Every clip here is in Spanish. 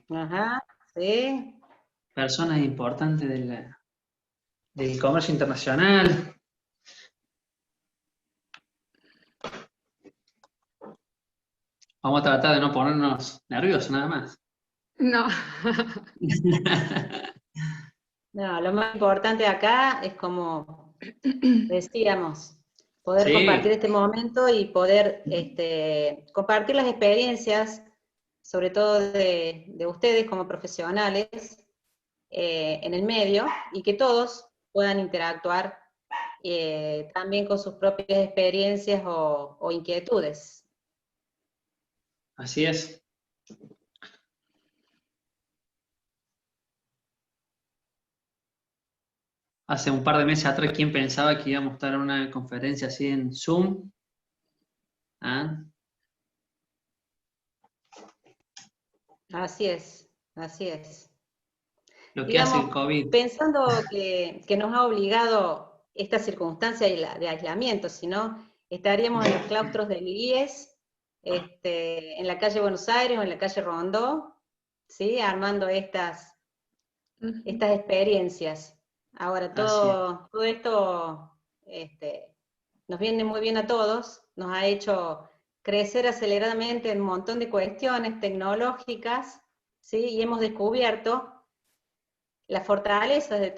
Ajá, sí. personas importantes del comercio internacional. Vamos a tratar de no ponernos nerviosos nada más. No. No, lo más importante acá es, como decíamos, poder Sí, compartir este momento y poder compartir las experiencias, sobre todo de ustedes como profesionales en el medio, y que todos puedan interactuar también con sus propias experiencias o inquietudes. así es. Hace un par de meses atrás, ¿quién pensaba que íbamos a estar en una conferencia así en Zoom? ¿Ah? Así es, así es. Lo que hace el Digamos, COVID. pensando que nos ha obligado esta circunstancia de aislamiento, si no, estaríamos en los claustros del IES, en la calle Buenos Aires o en la calle Rondó, ¿sí? Armando estas experiencias. Ahora, Así es. todo esto nos viene muy bien a todos, nos ha hecho crecer aceleradamente en un montón de cuestiones tecnológicas, ¿sí? Y hemos descubierto las fortalezas de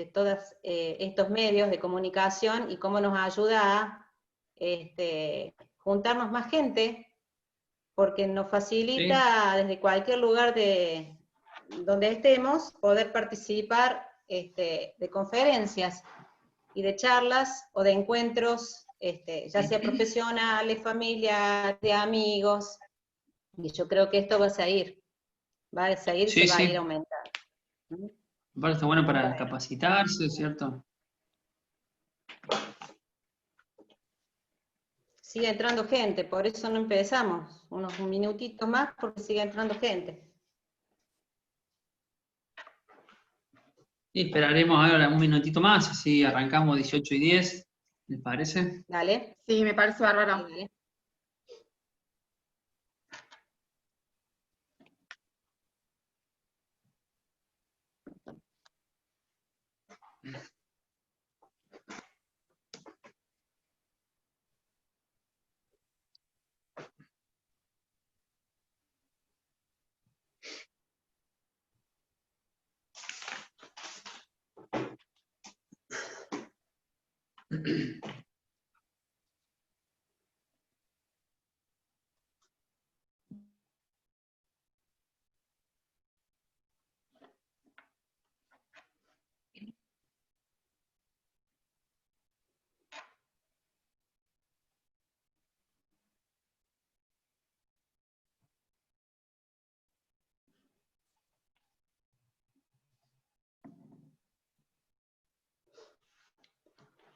todos estos medios de comunicación y cómo nos ayuda a juntarnos más gente, porque nos Sí, facilita desde cualquier lugar de donde estemos poder participar de conferencias y de charlas o de encuentros, ya sea profesionales, familiares, de amigos, y yo creo que esto va a seguir, se sí, va a ir sí. aumentando. Aparte está bueno para Bueno, capacitarse, ¿cierto? sigue entrando gente, por eso no empezamos, unos minutitos más porque sigue entrando gente. Y esperaremos ahora un minutito más, así arrancamos 18:10, ¿les parece? Dale, Sí, me parece bárbaro. dale.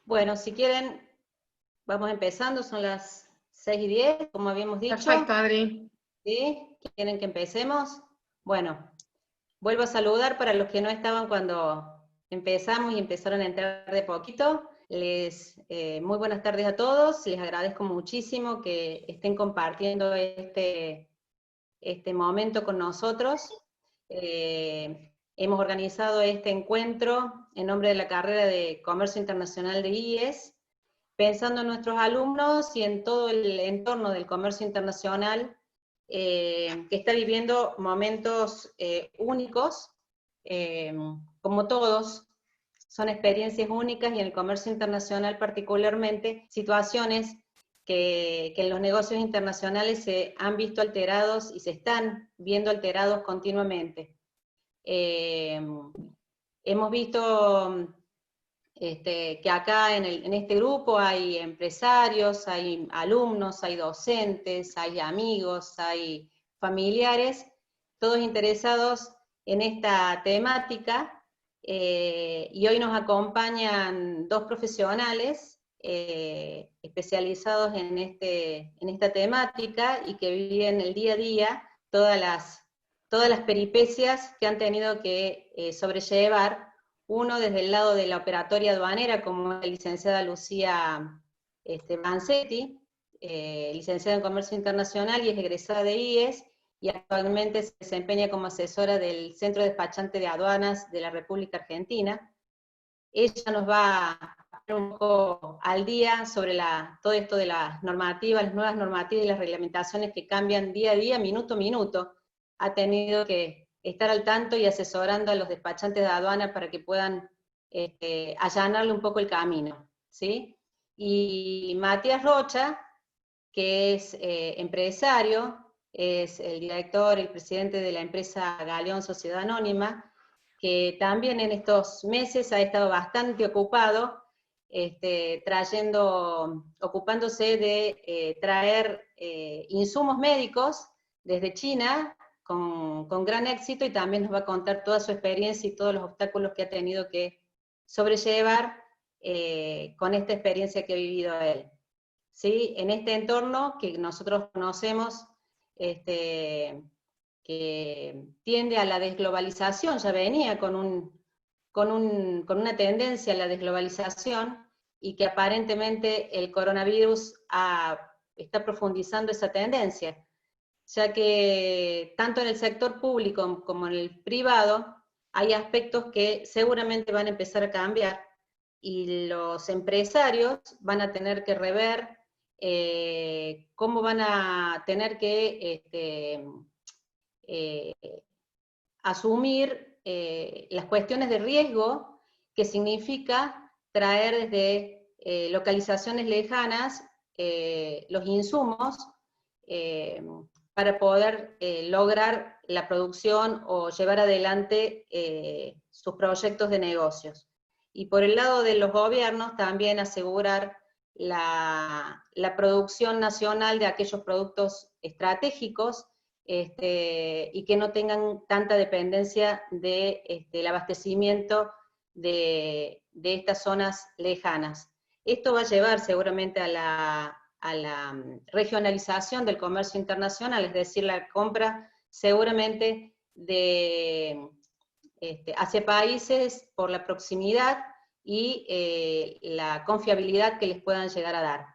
Bueno, si quieren, vamos empezando, son las 6:10, como habíamos dicho. Perfecto, Adri. ¿Sí? ¿Quieren que empecemos? Bueno, vuelvo a saludar para los que no estaban cuando empezamos y empezaron a entrar de poquito. Muy buenas tardes a todos, les agradezco muchísimo que estén compartiendo este momento con nosotros. Hemos organizado este encuentro en nombre de la carrera de Comercio Internacional de IES, pensando en nuestros alumnos y en todo el entorno del comercio internacional, que está viviendo momentos únicos, como todos, son experiencias únicas, y en el comercio internacional particularmente, situaciones que en los negocios internacionales se han visto alterados y se están viendo alterados continuamente. Hemos visto que acá en este grupo hay empresarios, hay alumnos, hay docentes, hay amigos, hay familiares, todos interesados en esta temática, y hoy nos acompañan dos profesionales especializados en esta temática y que viven el día a día todas las peripecias que han tenido que sobrellevar, uno desde el lado de la operatoria aduanera, como la licenciada Lucía Vanzetti, licenciada en Comercio Internacional y es egresada de IES, y actualmente se desempeña como asesora del Centro Despachante de Aduanas de la República Argentina. Ella nos va a poner un poco al día sobre todo esto de las normativas, las nuevas normativas y las reglamentaciones que cambian día a día, minuto a minuto. Ha tenido que estar al tanto y asesorando a los despachantes de aduana para que puedan allanarle un poco el camino, ¿sí? Y Matías Rocha, que es empresario, es el director, el presidente de la empresa Galeón Sociedad Anónima, que también en estos meses ha estado bastante ocupado, ocupándose de traer insumos médicos desde China con gran éxito, y también nos va a contar toda su experiencia y todos los obstáculos que ha tenido que sobrellevar con esta experiencia que ha vivido él. ¿Sí? En este entorno que nosotros conocemos, que tiende a la desglobalización, ya venía con una tendencia a la desglobalización, y que aparentemente el coronavirus está profundizando esa tendencia, ya que tanto en el sector público como en el privado hay aspectos que seguramente van a empezar a cambiar, y los empresarios van a tener que rever cómo van a tener que asumir las cuestiones de riesgo que significa traer desde localizaciones lejanas los insumos para poder lograr la producción o llevar adelante sus proyectos de negocios. Y por el lado de los gobiernos también asegurar la producción nacional de aquellos productos estratégicos, y que no tengan tanta dependencia del abastecimiento de estas zonas lejanas. Esto va a llevar seguramente a la regionalización del comercio internacional, es decir, la compra seguramente hacia países por la proximidad y la confiabilidad que les puedan llegar a dar.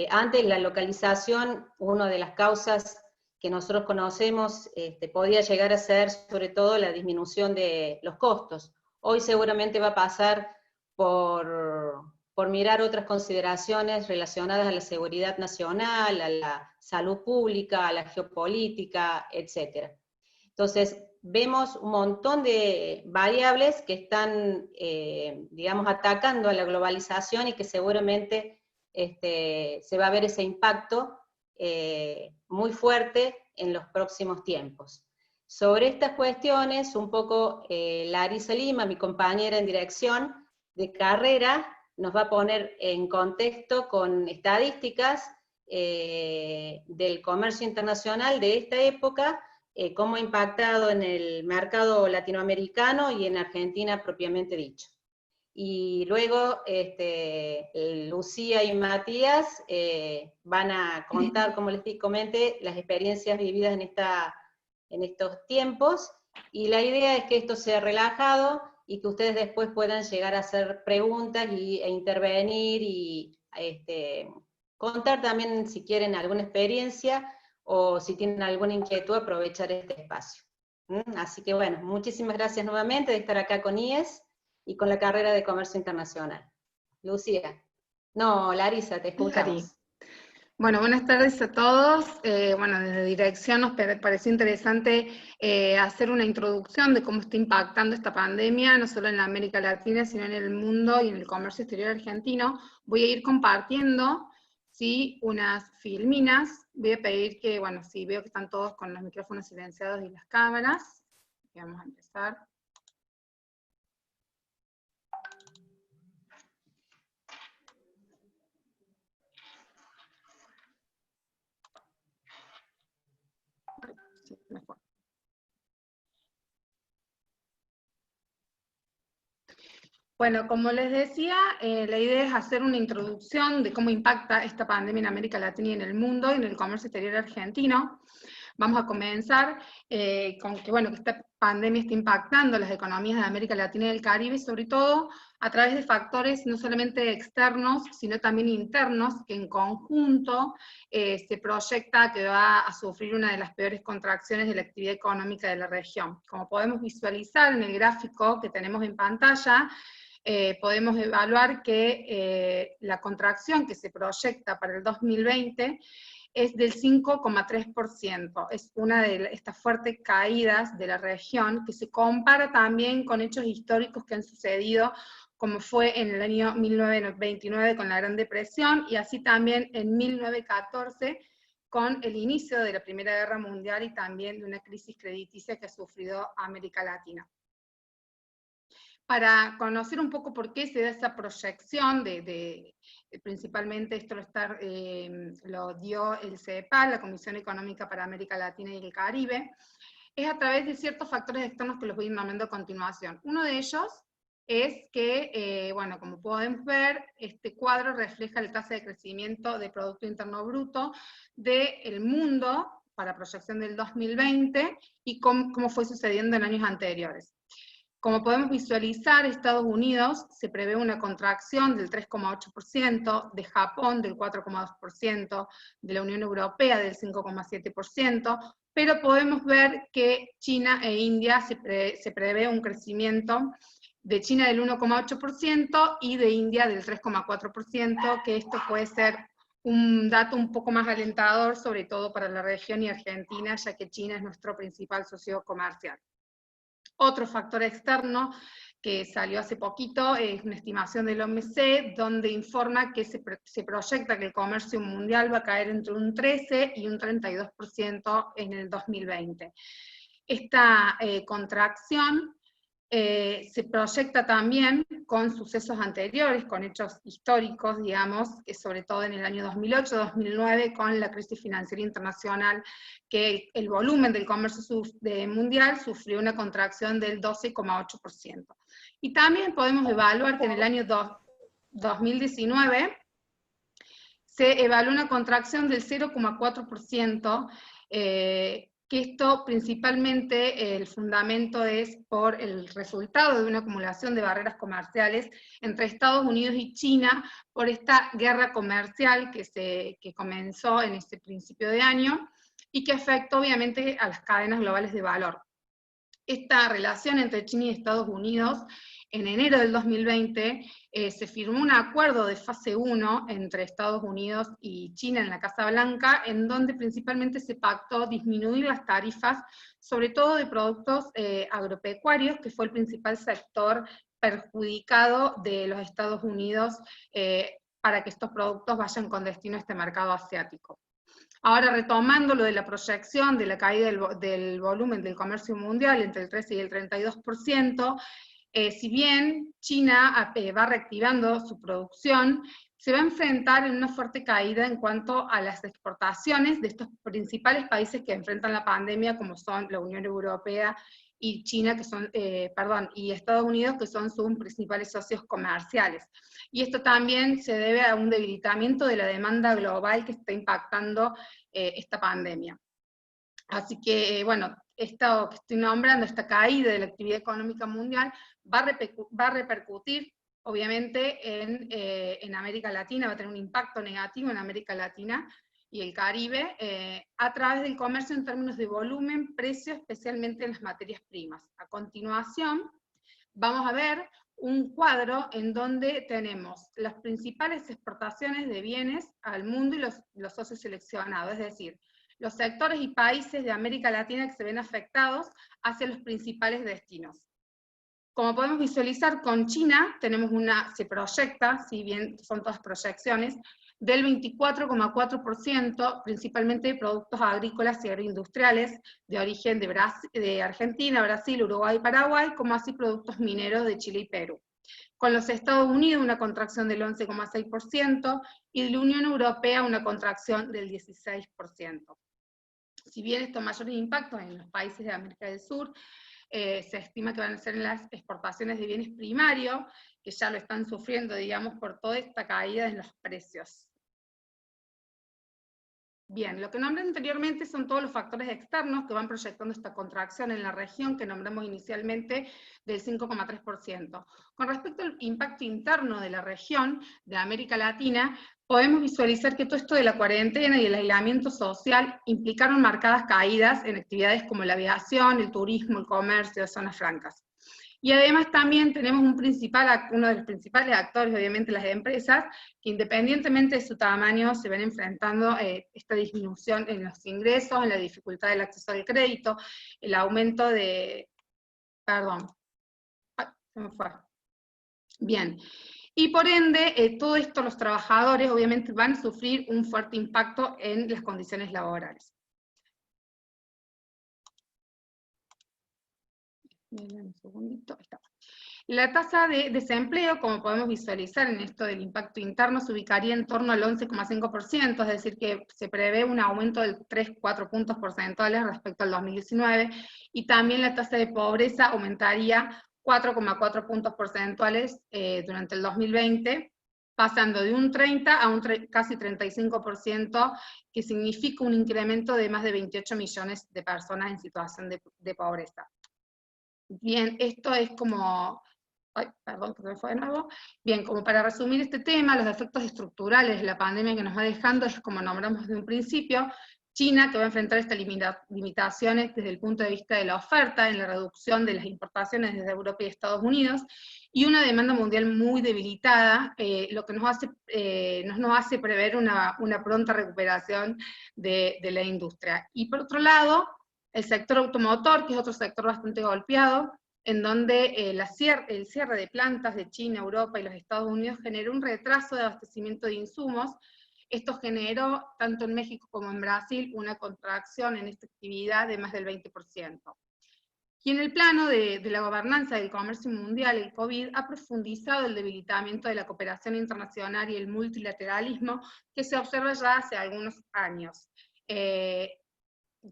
Antes la localización, una de las causas que nosotros conocemos, podía llegar a ser sobre todo la disminución de los costos. Hoy seguramente va a pasar por mirar otras consideraciones relacionadas a la seguridad nacional, a la salud pública, a la geopolítica, etc. Entonces, vemos un montón de variables que están, digamos, atacando a la globalización, y que seguramente se va a ver ese impacto muy fuerte en los próximos tiempos. Sobre estas cuestiones, un poco Larisa Lima, mi compañera en dirección de carrera, nos va a poner en contexto con estadísticas del comercio internacional de esta época, cómo ha impactado en el mercado latinoamericano y en Argentina propiamente dicho. Y luego Lucía y Matías van a contar, como les comenté, las experiencias vividas en estos tiempos, y la idea es que esto sea relajado y que ustedes después puedan llegar a hacer preguntas e intervenir y contar también si quieren alguna experiencia o si tienen alguna inquietud, aprovechar este espacio. Así que bueno, muchísimas gracias nuevamente de estar acá con IES y con la carrera de Comercio Internacional. Lucía. No, Larisa, te escuchamos. Bueno, buenas tardes a todos. Bueno, desde dirección nos pareció interesante hacer una introducción de cómo está impactando esta pandemia, no solo en la América Latina, sino en el mundo y en el comercio exterior argentino. Voy a ir compartiendo, ¿sí?, unas filminas. Voy a pedir que, bueno, si veo que están todos con los micrófonos silenciados y las cámaras. Vamos a empezar. Sí, mejor. Bueno, como les decía, la idea es hacer una introducción de cómo impacta esta pandemia en América Latina y en el mundo, y en el comercio exterior argentino. Vamos a comenzar con que, bueno, que esta pandemia está impactando las economías de América Latina y del Caribe, sobre todo a través de factores no solamente externos, sino también internos, que en conjunto se proyecta que va a sufrir una de las peores contracciones de la actividad económica de la región. Como podemos visualizar en el gráfico que tenemos en pantalla, podemos evaluar que la contracción que se proyecta para el 2020 es del 5,3%. Es una de estas fuertes caídas de la región, que se compara también con hechos históricos que han sucedido, como fue en el año 1929 con la Gran Depresión, y así también en 1914 con el inicio de la Primera Guerra Mundial y también de una crisis crediticia que ha sufrido América Latina. Para conocer un poco por qué se da esa proyección principalmente esto lo dio el CEPAL, la Comisión Económica para América Latina y el Caribe, es a través de ciertos factores externos que los voy a ir nombrando a continuación. Uno de ellos es que, bueno, como podemos ver, este cuadro refleja la tasa de crecimiento de Producto Interno Bruto del mundo para proyección del 2020 y cómo fue sucediendo en años anteriores. Como podemos visualizar, Estados Unidos se prevé una contracción del 3,8%, de Japón del 4,2%, de la Unión Europea del 5,7%, pero podemos ver que China e India se prevé un crecimiento de China del 1,8% y de India del 3,4%, que esto puede ser un dato un poco más alentador, sobre todo para la región y Argentina, ya que China es nuestro principal socio comercial. Otro factor externo que salió hace poquito es una estimación del OMC, donde informa que se proyecta que el comercio mundial va a caer entre un 13 y un 32% en el 2020. Esta contracción se proyecta también con sucesos anteriores, con hechos históricos, digamos, que sobre todo en el año 2008-2009, con la crisis financiera internacional, que el volumen del comercio mundial sufrió una contracción del 12,8%. Y también podemos evaluar que en el año 2019 se evaluó una contracción del 0,4%, que esto principalmente el fundamento es por el resultado de una acumulación de barreras comerciales entre Estados Unidos y China por esta guerra comercial que comenzó en este principio de año y que afectó obviamente a las cadenas globales de valor. Esta relación entre China y Estados Unidos, en enero del 2020, se firmó un acuerdo de fase 1 entre Estados Unidos y China en la Casa Blanca, en donde principalmente se pactó disminuir las tarifas, sobre todo de productos agropecuarios, que fue el principal sector perjudicado de los Estados Unidos para que estos productos vayan con destino a este mercado asiático. Ahora, retomando lo de la proyección de la caída del volumen del comercio mundial entre el 13 y el 32%, si bien China va reactivando su producción, se va a enfrentar en una fuerte caída en cuanto a las exportaciones de estos principales países que enfrentan la pandemia, como son la Unión Europea y China, que son, y Estados Unidos, que son sus principales socios comerciales. Y esto también se debe a un debilitamiento de la demanda global que está impactando esta pandemia. Así que, bueno, esto que estoy nombrando, esta caída de la actividad económica mundial, va a repercutir, obviamente, en América Latina, va a tener un impacto negativo en América Latina y el Caribe, a través del comercio en términos de volumen, precio, especialmente en las materias primas. A continuación, vamos a ver un cuadro en donde tenemos las principales exportaciones de bienes al mundo y los socios seleccionados, es decir, los sectores y países de América Latina que se ven afectados hacia los principales destinos. Como podemos visualizar, con China tenemos se proyecta, si bien son todas proyecciones, del 24,4%, principalmente de productos agrícolas y agroindustriales de origen de Argentina, Brasil, Uruguay y Paraguay, como así productos mineros de Chile y Perú. Con los Estados Unidos una contracción del 11,6% y de la Unión Europea una contracción del 16%. Si bien estos mayores impactos en los países de América del Sur, se estima que van a ser en las exportaciones de bienes primarios, que ya lo están sufriendo, digamos, por toda esta caída en los precios. Bien, lo que nombré anteriormente son todos los factores externos que van proyectando esta contracción en la región que nombramos inicialmente del 5,3%. Con respecto al impacto interno de la región de América Latina, podemos visualizar que todo esto de la cuarentena y el aislamiento social implicaron marcadas caídas en actividades como la aviación, el turismo, el comercio, zonas francas. Y además también tenemos uno de los principales actores, obviamente las empresas, que independientemente de su tamaño se ven enfrentando esta disminución en los ingresos, en la dificultad del acceso al crédito, el aumento de... Perdón, se me fue. Bien, y por ende, todo esto los trabajadores obviamente van a sufrir un fuerte impacto en las condiciones laborales. Un segundito, ahí está. La tasa de desempleo, como podemos visualizar en esto del impacto interno, se ubicaría en torno al 11,5%, es decir, que se prevé un aumento del 3-4 puntos porcentuales respecto al 2019, y también la tasa de pobreza aumentaría 4,4 puntos porcentuales durante el 2020, pasando de un 30 a un casi 35%, que significa un incremento de más de 28 millones de personas en situación de pobreza. Bien, esto es como... Ay, perdón, que me fue de nuevo. Bien, como para resumir este tema, los efectos estructurales de la pandemia que nos va dejando es, como nombramos desde un principio, China, que va a enfrentar estas limitaciones desde el punto de vista de la oferta, en la reducción de las importaciones desde Europa y Estados Unidos, y una demanda mundial muy debilitada, lo que nos hace prever una pronta recuperación de la industria. Y por otro lado, el sector automotor, que es otro sector bastante golpeado, en donde el cierre de plantas de China, Europa y los Estados Unidos generó un retraso de abastecimiento de insumos. Esto generó, tanto en México como en Brasil, una contracción en esta actividad de más del 20%. Y en el plano de la gobernanza del comercio mundial, el COVID ha profundizado el debilitamiento de la cooperación internacional y el multilateralismo que se observa ya hace algunos años.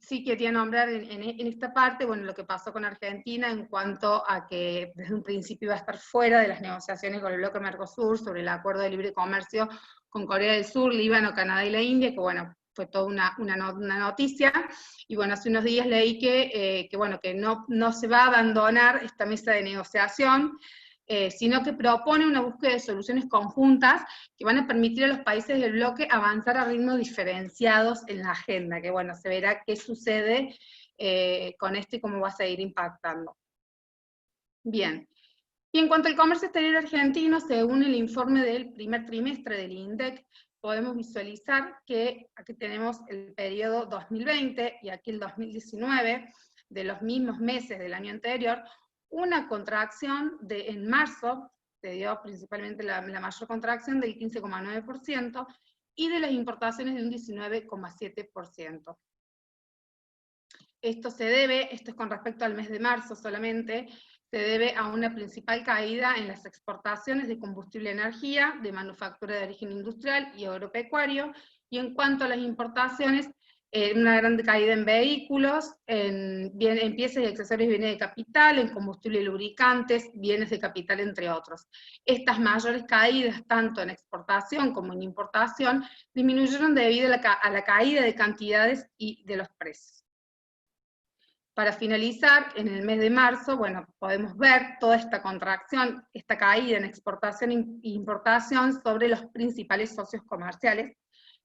Sí quería nombrar en esta parte, bueno, lo que pasó con Argentina en cuanto a que desde un principio iba a estar fuera de las negociaciones con el bloque Mercosur sobre el acuerdo de libre comercio con Corea del Sur, Líbano, Canadá y la India, que bueno, fue toda una noticia, y bueno, hace unos días leí que no se va a abandonar esta mesa de negociación, sino que propone una búsqueda de soluciones conjuntas que van a permitir a los países del bloque avanzar a ritmos diferenciados en la agenda, que bueno, se verá qué sucede con esto y cómo va a seguir impactando. Bien, y en cuanto al comercio exterior argentino, según el informe del primer trimestre del INDEC, podemos visualizar que aquí tenemos el periodo 2020 y aquí el 2019, de los mismos meses del año anterior, una contracción en marzo, se dio principalmente la mayor contracción del 15,9%, y de las importaciones de un 19,7%. Esto es con respecto al mes de marzo solamente, se debe a una principal caída en las exportaciones de combustible y energía, de manufactura de origen industrial y agropecuario, y en cuanto a las importaciones, una gran caída en vehículos, en piezas y accesorios, bienes de capital, en combustible y lubricantes, bienes de capital, entre otros. Estas mayores caídas, tanto en exportación como en importación, disminuyeron debido a la caída de cantidades y de los precios. Para finalizar, en el mes de marzo, bueno, podemos ver toda esta contracción, esta caída en exportación e importación sobre los principales socios comerciales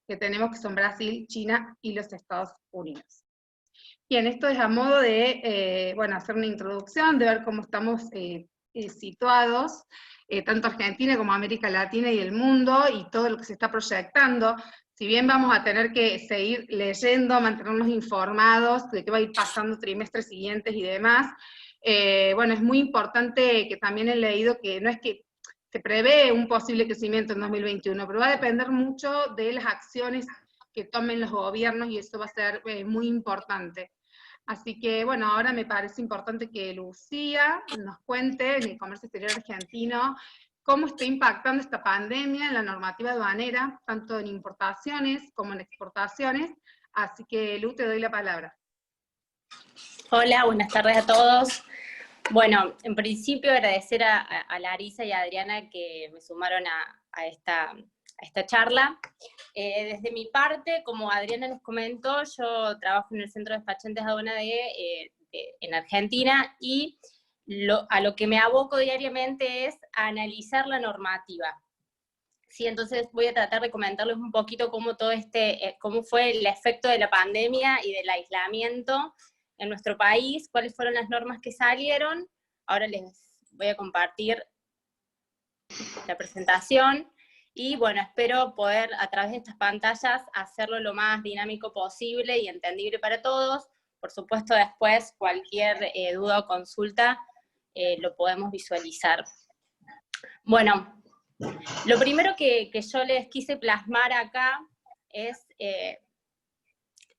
que tenemos, que son Brasil, China y los Estados Unidos. Bien, esto es a modo de, hacer una introducción, de ver cómo estamos situados, tanto Argentina como América Latina y el mundo, y todo lo que se está proyectando. Si bien vamos a tener que seguir leyendo, mantenernos informados de qué va a ir pasando trimestres siguientes y demás, es muy importante, que también he leído que no es que se prevé un posible crecimiento en 2021, pero va a depender mucho de las acciones que tomen los gobiernos, y eso va a ser muy importante. Así que, bueno, ahora me parece importante que Lucía nos cuente en el comercio exterior argentino cómo está impactando esta pandemia en la normativa aduanera, tanto en importaciones como en exportaciones. Así que, Lu, te doy la palabra. Hola, buenas tardes a todos. Bueno, en principio agradecer a Larisa y a Adriana que me sumaron a esta charla. Desde mi parte, como Adriana les comentó, yo trabajo en el Centro de Despachantes de Aduana en Argentina, y a lo que me aboco diariamente es a analizar la normativa. Sí, entonces voy a tratar de comentarles un poquito cómo cómo fue el efecto de la pandemia y del aislamiento en nuestro país, cuáles fueron las normas que salieron. Ahora les voy a compartir la presentación, y bueno, espero poder a través de estas pantallas hacerlo lo más dinámico posible y entendible para todos. Por supuesto, después cualquier duda o consulta lo podemos visualizar. Bueno, lo primero que yo les quise plasmar acá es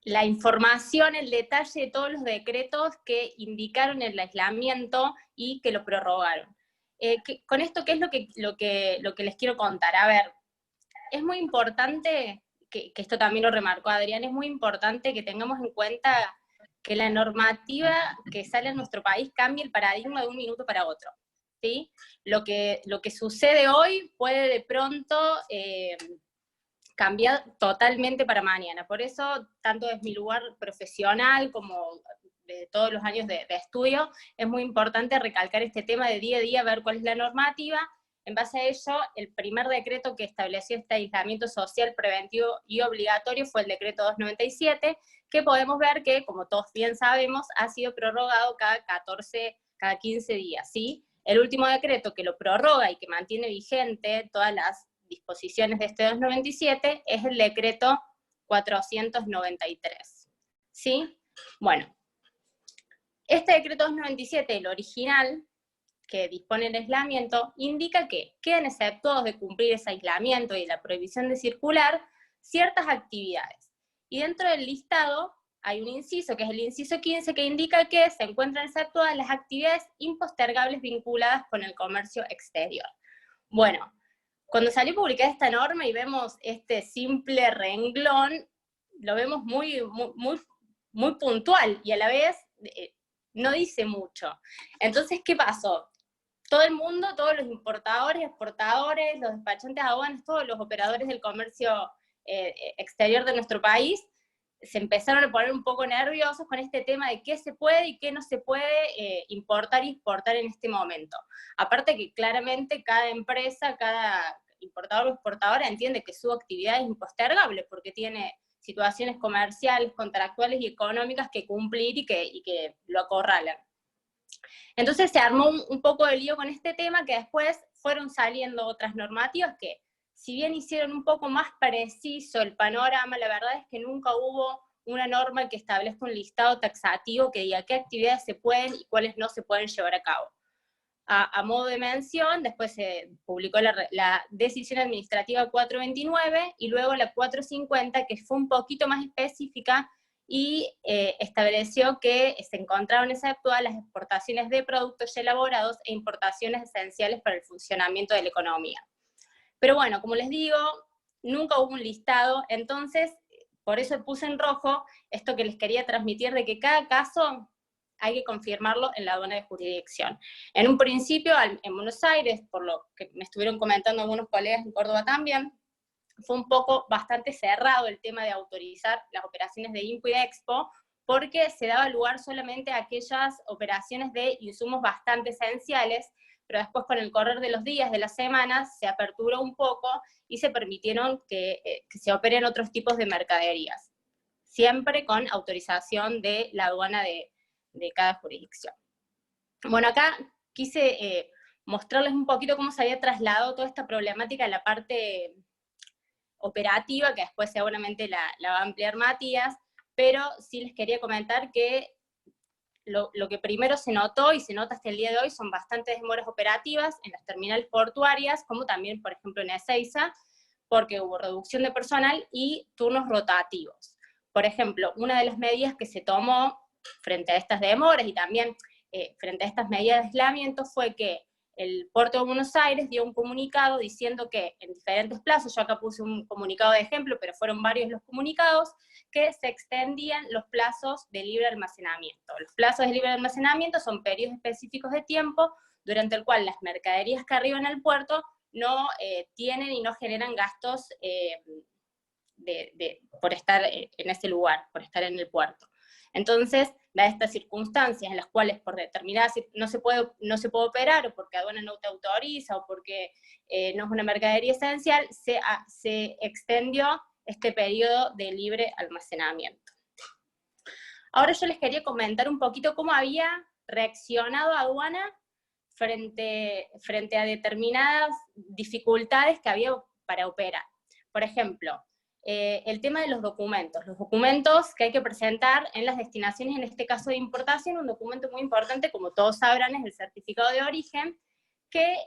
la información, el detalle de todos los decretos que indicaron el aislamiento y que lo prorrogaron. Con esto, ¿qué es lo que les quiero contar? A ver, es muy importante, que esto también lo remarcó Adrián, es muy importante que tengamos en cuenta que la normativa que sale en nuestro país cambia el paradigma de un minuto para otro, ¿sí? Lo que sucede hoy puede de pronto cambiar totalmente para mañana. Por eso, tanto desde mi lugar profesional como de todos los años de estudio, es muy importante recalcar este tema de día a día, ver cuál es la normativa. En base a ello, el primer decreto que estableció este aislamiento social preventivo y obligatorio fue el decreto 297, que podemos ver que, como todos bien sabemos, ha sido prorrogado cada 15 días, ¿sí? El último decreto que lo prorroga y que mantiene vigente todas las disposiciones de este 297 es el decreto 493, ¿sí? Bueno, este decreto 297, el original, que dispone el aislamiento, indica que quedan exceptuados de cumplir ese aislamiento y la prohibición de circular ciertas actividades. Y dentro del listado hay un inciso, que es el inciso 15, que indica que se encuentran exceptuadas las actividades impostergables vinculadas con el comercio exterior. Bueno, cuando salió publicada esta norma y vemos este simple renglón, lo vemos muy puntual, y a la vez no dice mucho. Entonces, ¿qué pasó? Todo el mundo, todos los importadores, exportadores, los despachantes de aduanas, todos los operadores del comercio exterior de nuestro país, se empezaron a poner un poco nerviosos con este tema de qué se puede y qué no se puede importar y exportar en este momento. Aparte que claramente cada empresa, cada importador o exportadora entiende que su actividad es impostergable, porque tiene situaciones comerciales, contractuales y económicas que cumplir y que lo acorralan. Entonces se armó un poco de lío con este tema, que después fueron saliendo otras normativas que, si bien hicieron un poco más preciso el panorama, la verdad es que nunca hubo una norma que establezca un listado taxativo que diga qué actividades se pueden y cuáles no se pueden llevar a cabo. A modo de mención, después se publicó la decisión administrativa 429 y luego la 450, que fue un poquito más específica y estableció que se encontraban exceptuadas las exportaciones de productos ya elaborados e importaciones esenciales para el funcionamiento de la economía. Pero bueno, como les digo, nunca hubo un listado, entonces por eso puse en rojo esto que les quería transmitir, de que cada caso hay que confirmarlo en la aduana de jurisdicción. En un principio, en Buenos Aires, por lo que me estuvieron comentando algunos colegas en Córdoba también, fue un poco bastante cerrado el tema de autorizar las operaciones de INPO y de Expo, porque se daba lugar solamente a aquellas operaciones de insumos bastante esenciales, pero después con el correr de los días, de las semanas, se aperturó un poco y se permitieron que se operen otros tipos de mercaderías, siempre con autorización de la aduana de cada jurisdicción. Bueno, acá quise mostrarles un poquito cómo se había trasladado toda esta problemática a la parte operativa, que después seguramente la va a ampliar Matías, pero sí les quería comentar que lo que primero se notó, y se nota hasta el día de hoy, son bastantes demoras operativas en las terminales portuarias, como también, por ejemplo, en Ezeiza, porque hubo reducción de personal y turnos rotativos. Por ejemplo, una de las medidas que se tomó frente a estas demoras y también frente a estas medidas de aislamiento fue que el Puerto de Buenos Aires dio un comunicado diciendo que en diferentes plazos, yo acá puse un comunicado de ejemplo, pero fueron varios los comunicados, que se extendían los plazos de libre almacenamiento. Los plazos de libre almacenamiento son periodos específicos de tiempo durante el cual las mercaderías que arriban al puerto no tienen y no generan gastos por estar en ese lugar, por estar en el puerto. Entonces, dadas estas circunstancias en las cuales por determinadas no se puede operar, o porque aduana no te autoriza, o porque no es una mercadería esencial, se extendió este periodo de libre almacenamiento. Ahora yo les quería comentar un poquito cómo había reaccionado aduana frente a determinadas dificultades que había para operar. Por ejemplo, el tema de los documentos que hay que presentar en las destinaciones, en este caso de importación, un documento muy importante, como todos sabrán, es el certificado de origen, que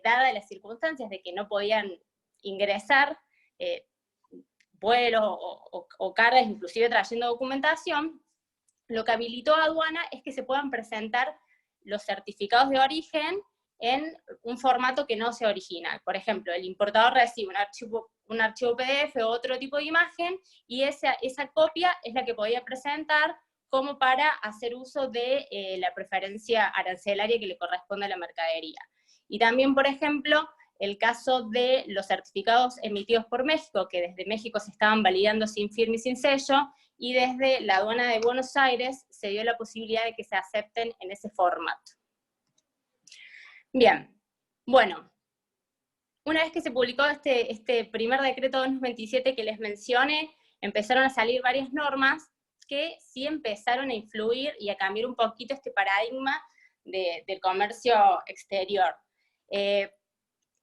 dadas las circunstancias de que no podían ingresar vuelos o cargas, inclusive trayendo documentación, lo que habilitó a aduana es que se puedan presentar los certificados de origen en un formato que no sea original. Por ejemplo, el importador recibe un archivo PDF o otro tipo de imagen, y esa copia es la que podía presentar como para hacer uso de la preferencia arancelaria que le corresponde a la mercadería. Y también, por ejemplo, el caso de los certificados emitidos por México, que desde México se estaban validando sin firma y sin sello, y desde la aduana de Buenos Aires se dio la posibilidad de que se acepten en ese formato. Bien, bueno, una vez que se publicó este primer decreto 227 que les mencioné, empezaron a salir varias normas que sí empezaron a influir y a cambiar un poquito este paradigma del comercio exterior.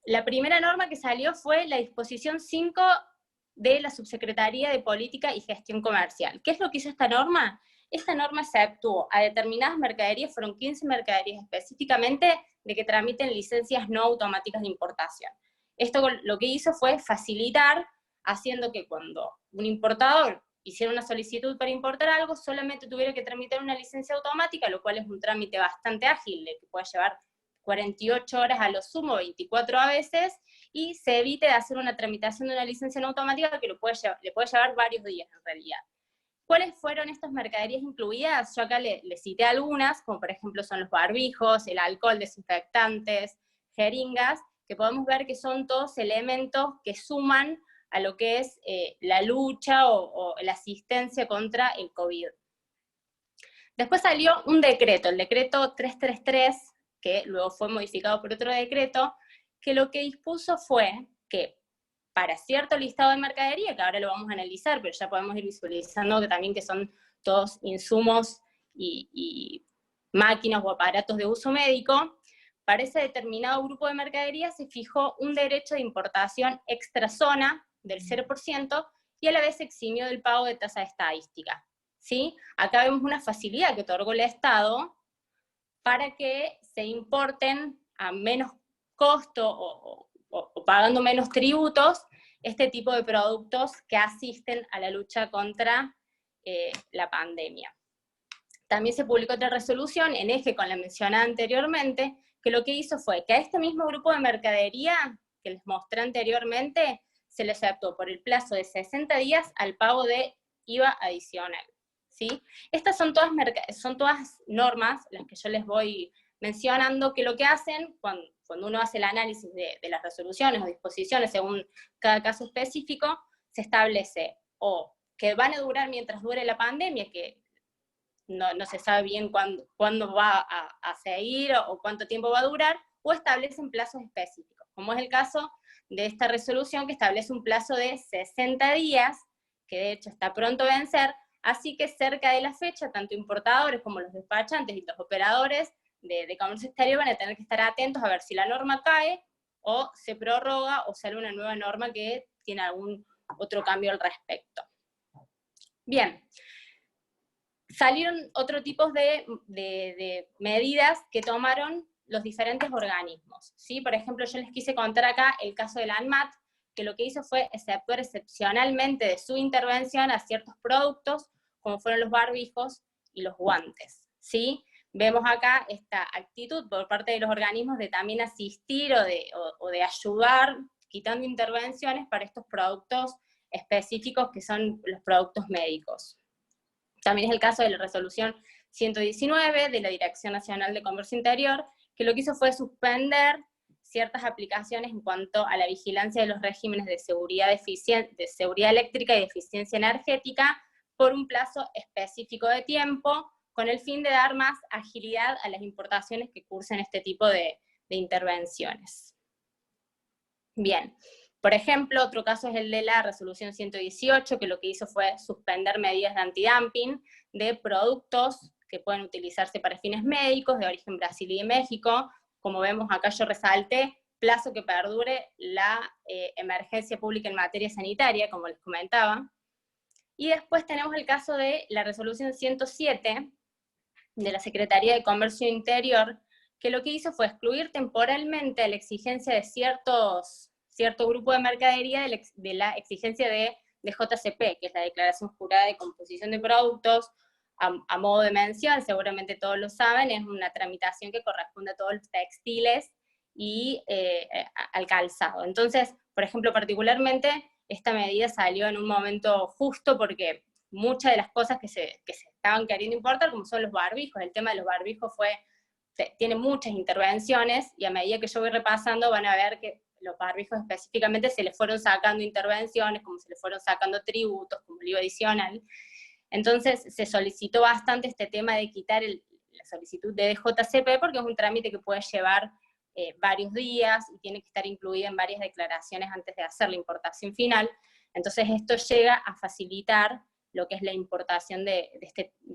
La primera norma que salió fue la disposición 5 de la Subsecretaría de Política y Gestión Comercial. ¿Qué es lo que hizo esta norma? Esta norma se actuó a determinadas mercaderías, fueron 15 mercaderías específicamente, de que tramiten licencias no automáticas de importación. Esto lo que hizo fue facilitar, haciendo que cuando un importador hiciera una solicitud para importar algo, solamente tuviera que tramitar una licencia automática, lo cual es un trámite bastante ágil, que puede llevar 48 horas a lo sumo, 24 a veces, y se evite de hacer una tramitación de una licencia no automática que le puede llevar varios días en realidad. ¿Cuáles fueron estas mercaderías incluidas? Yo acá le cité algunas, como por ejemplo son los barbijos, el alcohol, desinfectantes, jeringas, que podemos ver que son todos elementos que suman a lo que es la lucha o la asistencia contra el COVID. Después salió un decreto, el decreto 333, que luego fue modificado por otro decreto, que lo que dispuso fue que para cierto listado de mercadería, que ahora lo vamos a analizar, pero ya podemos ir visualizando que también que son todos insumos y máquinas o aparatos de uso médico, para ese determinado grupo de mercadería se fijó un derecho de importación extra zona del 0% y a la vez se eximió del pago de tasa estadística. ¿Sí? Acá vemos una facilidad que otorgó el Estado para que se importen a menos costo o pagando menos tributos este tipo de productos que asisten a la lucha contra la pandemia. También se publicó otra resolución en eje con la mencionada anteriormente, que lo que hizo fue que a este mismo grupo de mercadería que les mostré anteriormente, se les adaptó por el plazo de 60 días al pago de IVA adicional. ¿Sí? Estas son todas normas, las que yo les voy mencionando, que lo que hacen cuando uno hace el análisis de las resoluciones o disposiciones según cada caso específico, se establece o que van a durar mientras dure la pandemia, que no se sabe bien cuándo va a seguir o cuánto tiempo va a durar, o establecen plazos específicos, como es el caso de esta resolución que establece un plazo de 60 días, que de hecho está pronto a vencer, así que cerca de la fecha, tanto importadores como los despachantes y los operadores de comercio exterior van a tener que estar atentos a ver si la norma cae, o se prorroga, o sale una nueva norma que tiene algún otro cambio al respecto. Bien, salieron otro tipo de medidas que tomaron los diferentes organismos, ¿sí? Por ejemplo, yo les quise contar acá el caso de la ANMAT, que lo que hizo fue exceptuar excepcionalmente de su intervención a ciertos productos, como fueron los barbijos y los guantes, ¿sí? Vemos acá esta actitud por parte de los organismos de también asistir o de ayudar, quitando intervenciones para estos productos específicos que son los productos médicos. También es el caso de la resolución 119 de la Dirección Nacional de Comercio Interior, que lo que hizo fue suspender ciertas aplicaciones en cuanto a la vigilancia de los regímenes de seguridad eléctrica y de eficiencia energética por un plazo específico de tiempo, con el fin de dar más agilidad a las importaciones que cursen este tipo de intervenciones. Bien, por ejemplo, otro caso es el de la resolución 118, que lo que hizo fue suspender medidas de antidumping de productos que pueden utilizarse para fines médicos de origen Brasil y de México. Como vemos acá yo resalté, plazo que perdure la emergencia pública en materia sanitaria, como les comentaba. Y después tenemos el caso de la resolución 107 de la Secretaría de Comercio Interior, que lo que hizo fue excluir temporalmente la exigencia de cierto grupo de mercadería de la exigencia de JCP, que es la Declaración Jurada de Composición de Productos. A modo de mención, seguramente todos lo saben, es una tramitación que corresponde a todos los textiles y al calzado. Entonces, por ejemplo, particularmente, esta medida salió en un momento justo porque muchas de las cosas que se estaban queriendo importar, como son los barbijos, el tema de los barbijos tiene muchas intervenciones, y a medida que yo voy repasando van a ver que los barbijos específicamente se les fueron sacando intervenciones, como se les fueron sacando tributos, como el IVA adicional. Entonces se solicitó bastante este tema de quitar la solicitud de DJCP, porque es un trámite que puede llevar varios días y tiene que estar incluida en varias declaraciones antes de hacer la importación final. Entonces esto llega a facilitar lo que es la importación de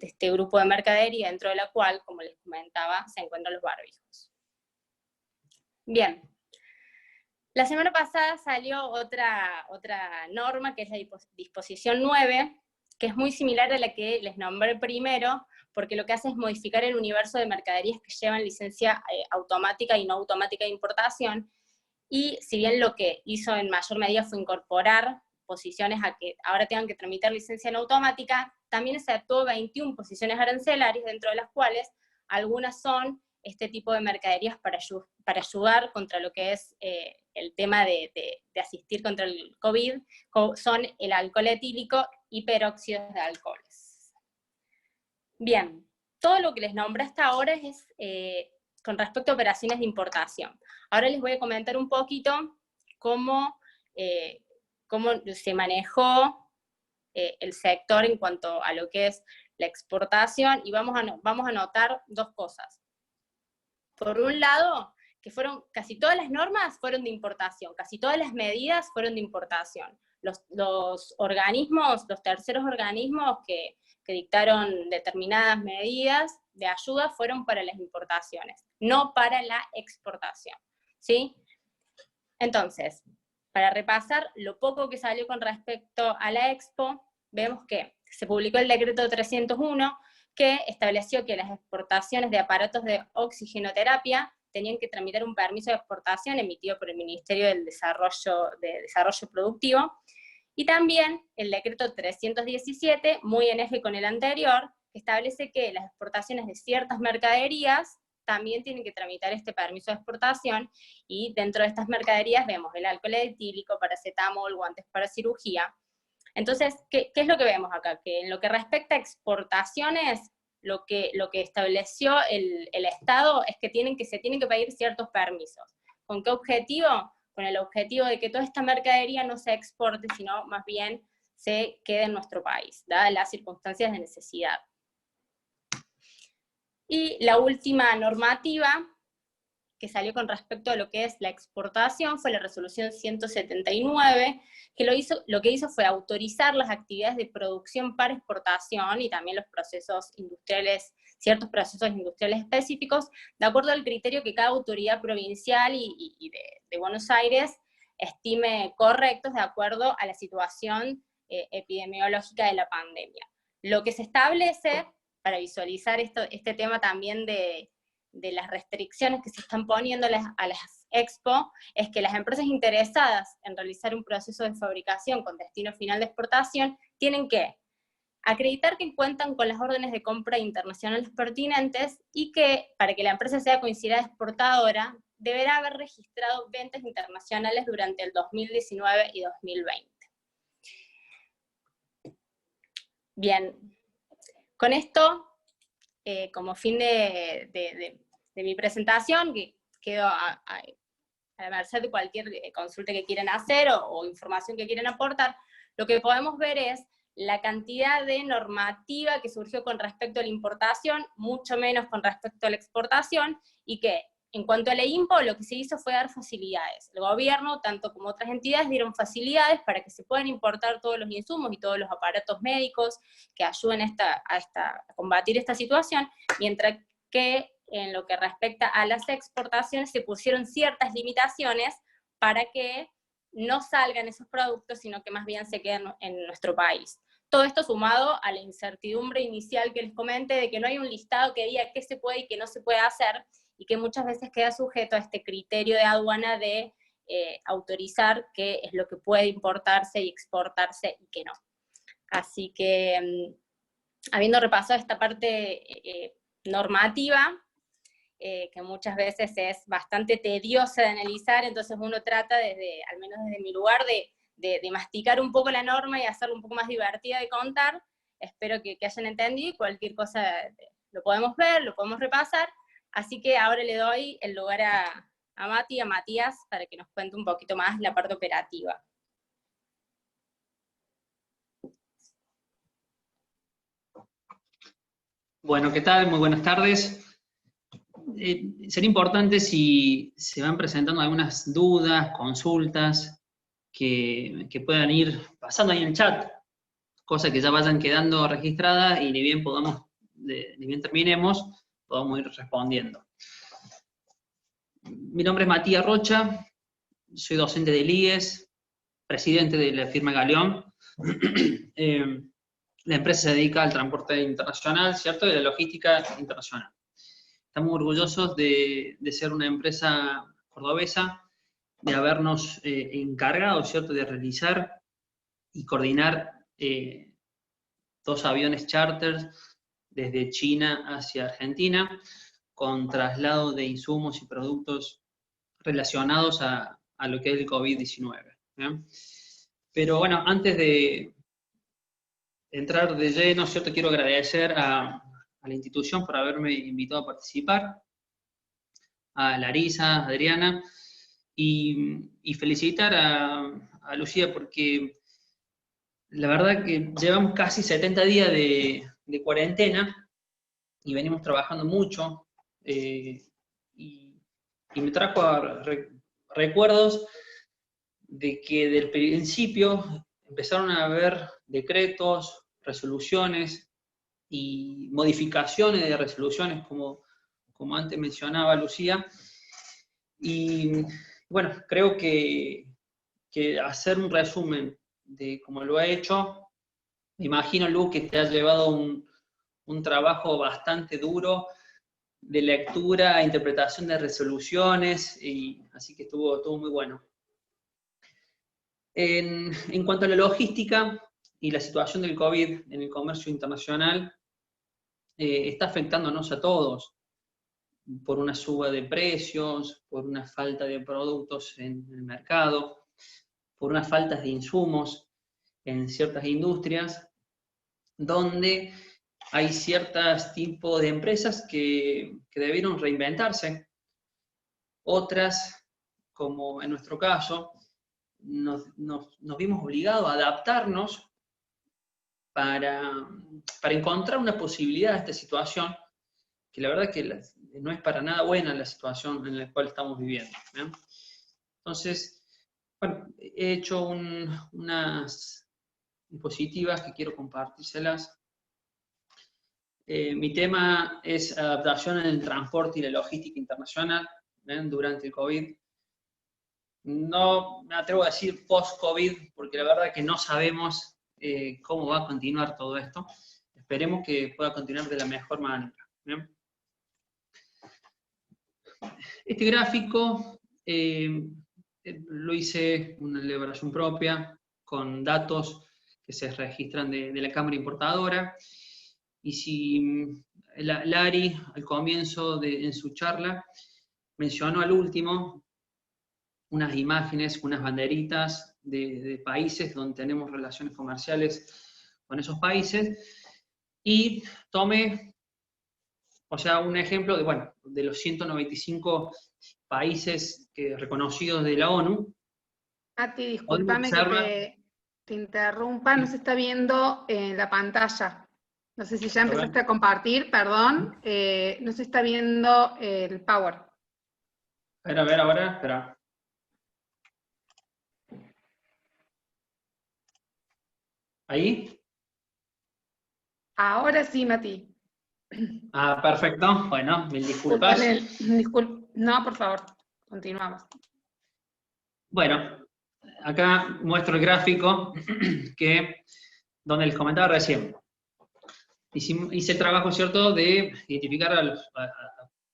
este grupo de mercadería, dentro de la cual, como les comentaba, se encuentran los barbijos. Bien. La semana pasada salió otra norma, que es la disposición 9, que es muy similar a la que les nombré primero, porque lo que hace es modificar el universo de mercaderías que llevan licencia automática y no automática de importación, y si bien lo que hizo en mayor medida fue incorporar posiciones a que ahora tengan que tramitar licencia en automática, también exceptuó 21 posiciones arancelarias, dentro de las cuales algunas son este tipo de mercaderías para ayudar contra lo que es el tema de asistir contra el COVID, son el alcohol etílico y peróxidos de alcoholes. Bien, todo lo que les nombré hasta ahora es con respecto a operaciones de importación. Ahora les voy a comentar un poquito cómo se manejó el sector en cuanto a lo que es la exportación, y vamos a notar dos cosas. Por un lado, que casi todas las normas fueron de importación, casi todas las medidas fueron de importación. Los organismos, los terceros organismos que dictaron determinadas medidas de ayuda fueron para las importaciones, no para la exportación, ¿sí? Entonces, para repasar lo poco que salió con respecto a la Expo, vemos que se publicó el decreto 301, que estableció que las exportaciones de aparatos de oxigenoterapia tenían que tramitar un permiso de exportación emitido por el Ministerio del Desarrollo Productivo, y también el decreto 317, muy en eje con el anterior, que establece que las exportaciones de ciertas mercaderías también tienen que tramitar este permiso de exportación, y dentro de estas mercaderías vemos el alcohol etílico, paracetamol, guantes para cirugía. Entonces, ¿qué es lo que vemos acá? Que en lo que respecta a exportaciones, lo que estableció el Estado es que se tienen que pedir ciertos permisos. ¿Con qué objetivo? Con el objetivo de que toda esta mercadería no se exporte, sino más bien se quede en nuestro país, dadas las circunstancias de necesidad. Y la última normativa que salió con respecto a lo que es la exportación fue la resolución 179, que lo que hizo fue autorizar las actividades de producción para exportación y también los procesos industriales, ciertos procesos industriales específicos, de acuerdo al criterio que cada autoridad provincial y de Buenos Aires estime correctos de acuerdo a la situación epidemiológica de la pandemia. Lo que se establece, para visualizar este tema también de las restricciones que se están poniendo a las Expo, es que las empresas interesadas en realizar un proceso de fabricación con destino final de exportación tienen que acreditar que cuentan con las órdenes de compra internacionales pertinentes, y que para que la empresa sea considerada exportadora deberá haber registrado ventas internacionales durante el 2019 y 2020. Bien, con esto, como fin de mi presentación, que quedo a la merced de cualquier consulta que quieran hacer o información que quieran aportar, lo que podemos ver es la cantidad de normativa que surgió con respecto a la importación, mucho menos con respecto a la exportación, y que en cuanto a la IMPO, lo que se hizo fue dar facilidades. El gobierno, tanto como otras entidades, dieron facilidades para que se puedan importar todos los insumos y todos los aparatos médicos que ayuden a combatir esta situación, mientras que en lo que respecta a las exportaciones se pusieron ciertas limitaciones para que no salgan esos productos, sino que más bien se queden en nuestro país. Todo esto sumado a la incertidumbre inicial que les comenté, de que no hay un listado que diga qué se puede y qué no se puede hacer, y que muchas veces queda sujeto a este criterio de aduana de autorizar qué es lo que puede importarse y exportarse y qué no. Así que, habiendo repasado esta parte normativa, que muchas veces es bastante tediosa de analizar, entonces uno trata, al menos desde mi lugar, de masticar un poco la norma y hacerla un poco más divertida de contar. Espero que hayan entendido, y cualquier cosa lo podemos ver, lo podemos repasar. Así que ahora le doy el lugar a Mati y a Matías para que nos cuente un poquito más la parte operativa. Bueno, ¿qué tal? Muy buenas tardes. Sería importante si se van presentando algunas dudas, consultas, que puedan ir pasando ahí en el chat, cosas que ya vayan quedando registradas y ni bien terminemos, podamos ir respondiendo. Mi nombre es Matías Rocha, soy docente del IES, presidente de la firma Galeón. La empresa se dedica al transporte internacional, ¿cierto? Y a la logística internacional. Estamos orgullosos de ser una empresa cordobesa, de habernos encargado, ¿cierto?, de realizar y coordinar 2 aviones charters desde China hacia Argentina, con traslado de insumos y productos relacionados a lo que es el COVID-19. Pero bueno, antes de entrar de lleno, ¿cierto?, quiero agradecer a la institución por haberme invitado a participar, a Larisa, a Adriana, y felicitar a Lucía, porque la verdad que llevamos casi 70 días de cuarentena y venimos trabajando mucho, y me trajo recuerdos de que del principio empezaron a haber decretos, resoluciones y modificaciones de resoluciones, como antes mencionaba Lucía, y bueno, creo que hacer un resumen de cómo lo ha hecho, me imagino, Lu, que te ha llevado un trabajo bastante duro de lectura, interpretación de resoluciones, y así que estuvo muy bueno. En cuanto a la logística y la situación del COVID en el comercio internacional, está afectándonos a todos, por una suba de precios, por una falta de productos en el mercado, por unas faltas de insumos en ciertas industrias, donde hay ciertos tipos de empresas que debieron reinventarse. Otras, como en nuestro caso, nos vimos obligados a adaptarnos para encontrar una posibilidad a esta situación, que la verdad que no es para nada buena la situación en la cual estamos viviendo. Entonces, bueno, he hecho unas diapositivas que quiero compartírselas. Mi tema es adaptación en el transporte y la logística internacional durante el COVID. No me atrevo a decir post-COVID, porque la verdad que no sabemos cómo va a continuar todo esto. Esperemos que pueda continuar de la mejor manera. ¿Bien? Este gráfico lo hice una elaboración propia, con datos que se registran de la Cámara Importadora. Y si Lari, al comienzo en su charla, mencionó al último unas imágenes, unas banderitas de países donde tenemos relaciones comerciales con esos países, y tomé, o sea, un ejemplo de los 195 países reconocidos de la ONU. Mati, discúlpame que te interrumpa, no se está viendo en la pantalla. No sé si ya empezaste a compartir, perdón, no se está viendo el Power. A ver, ahora, espera. ¿Ahí? Ahora sí, Mati. Ah, perfecto. Bueno, mil disculpas. No, por favor, continuamos. Bueno, acá muestro el gráfico donde les comentaba recién. Hice el trabajo, ¿cierto?, de identificar a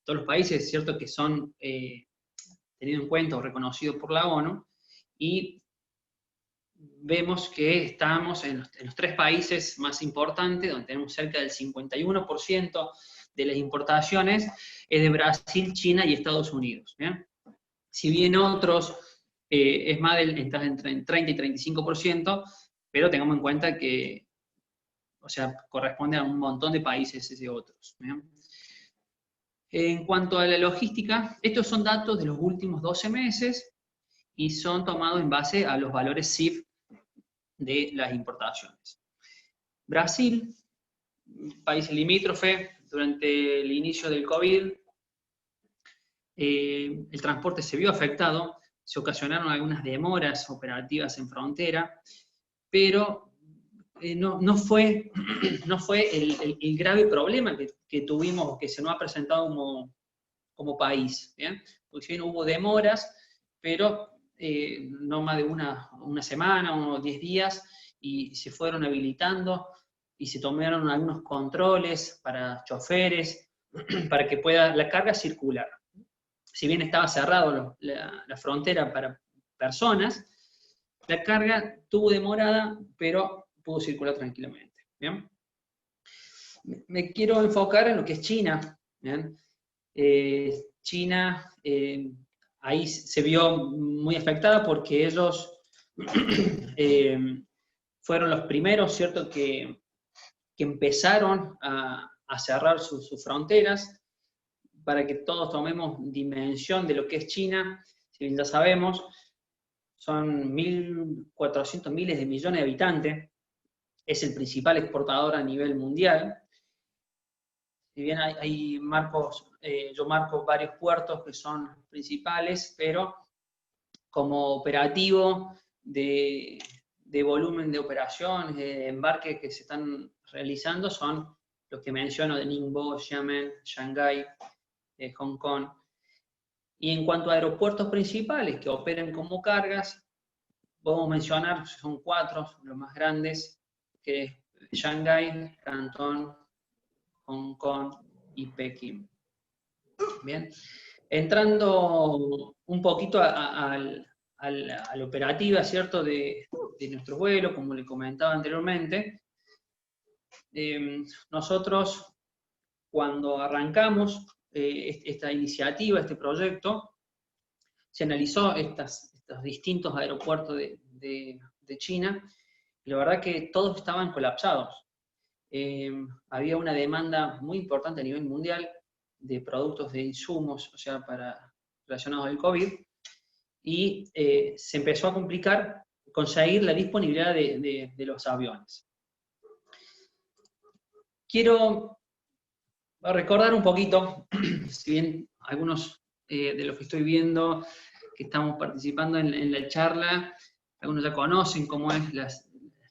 todos los países, ¿cierto?, que son tenidos en cuenta o reconocidos por la ONU, y vemos que estamos en los 3 países más importantes, donde tenemos cerca del 51% de las importaciones, es de Brasil, China y Estados Unidos. ¿Bien? Si bien otros es más entre 30 y 35%, pero tengamos en cuenta que, o sea, corresponde a un montón de países de otros. ¿Bien? En cuanto a la logística, estos son datos de los últimos 12 meses y son tomados en base a los valores CIF de las importaciones. Brasil, país limítrofe, durante el inicio del COVID, el transporte se vio afectado, se ocasionaron algunas demoras operativas en frontera, pero no fue el grave problema que tuvimos, que se nos ha presentado como país. ¿Bien? Porque si bien hubo demoras, pero no más de una semana, unos 10 días, y se fueron habilitando y se tomaron algunos controles para choferes, para que pueda la carga circular. Si bien estaba cerrado la frontera para personas, la carga tuvo demorada, pero pudo circular tranquilamente. ¿Bien? Me quiero enfocar en lo que es China. ¿Bien? China, ahí se vio muy afectada porque ellos fueron los primeros, ¿cierto?, que empezaron a cerrar sus fronteras. Para que todos tomemos dimensión de lo que es China, si bien ya sabemos, son 1.400 miles de millones de habitantes, es el principal exportador a nivel mundial. Si bien yo marco varios puertos que son principales, pero como operativo de volumen de operaciones, de embarque que se están realizando, son los que menciono de Ningbo, Xiamen, Shanghái, Hong Kong. Y en cuanto a aeropuertos principales que operen como cargas, podemos mencionar, son 4 los más grandes, que es Shanghái, Cantón, Hong Kong y Pekín. Bien, entrando un poquito a la operativa, ¿cierto?, de nuestro vuelo, como le comentaba anteriormente, nosotros cuando arrancamos esta iniciativa, este proyecto, se analizó estos distintos aeropuertos de China, y la verdad que todos estaban colapsados. Había una demanda muy importante a nivel mundial de productos de insumos, o sea, relacionados al COVID, y se empezó a complicar conseguir la disponibilidad de los aviones. Quiero recordar un poquito, si bien algunos de los que estoy viendo, que estamos participando en la charla, algunos ya conocen cómo es el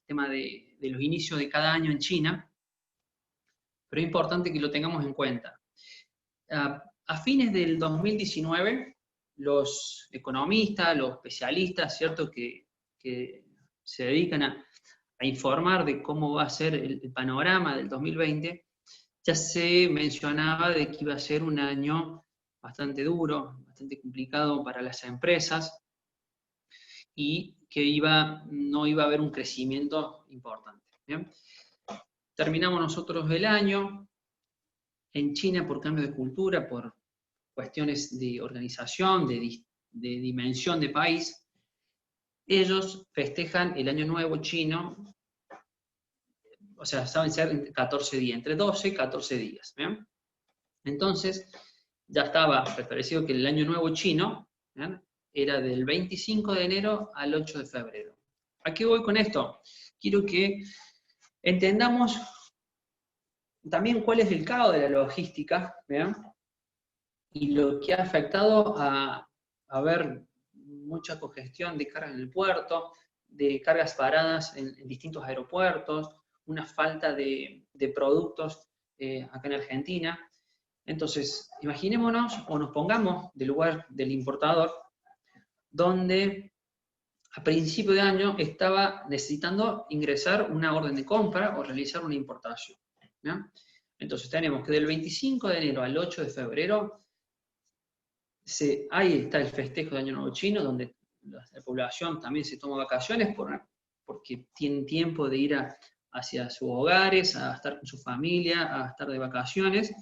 tema de los inicios de cada año en China, pero es importante que lo tengamos en cuenta. A fines del 2019, los economistas, los especialistas, ¿cierto?, que se dedican a informar de cómo va a ser el panorama del 2020, ya se mencionaba de que iba a ser un año bastante duro, bastante complicado para las empresas, y que no iba a haber un crecimiento importante. ¿Bien? Terminamos nosotros el año en China por cambio de cultura, por cuestiones de organización, de dimensión de país. Ellos festejan el Año Nuevo chino, o sea, saben ser 14 días, entre 12 y 14 días. ¿Bien? Entonces, ya estaba establecido que el año nuevo chino, ¿bien?, era del 25 de enero al 8 de febrero. ¿A qué voy con esto? Quiero que entendamos también cuál es el caos de la logística, ¿bien?, y lo que ha afectado a ver mucha congestión de carga en el puerto, de cargas paradas en distintos aeropuertos, una falta de productos acá en Argentina. Entonces, imaginémonos o nos pongamos del lugar del importador, donde a principio de año estaba necesitando ingresar una orden de compra o realizar una importación, ¿no? Entonces tenemos que del 25 de enero al 8 de febrero, ahí está el festejo de Año Nuevo Chino, donde la población también se toma vacaciones porque tienen tiempo de ir hacia sus hogares, a estar con su familia, a estar de vacaciones,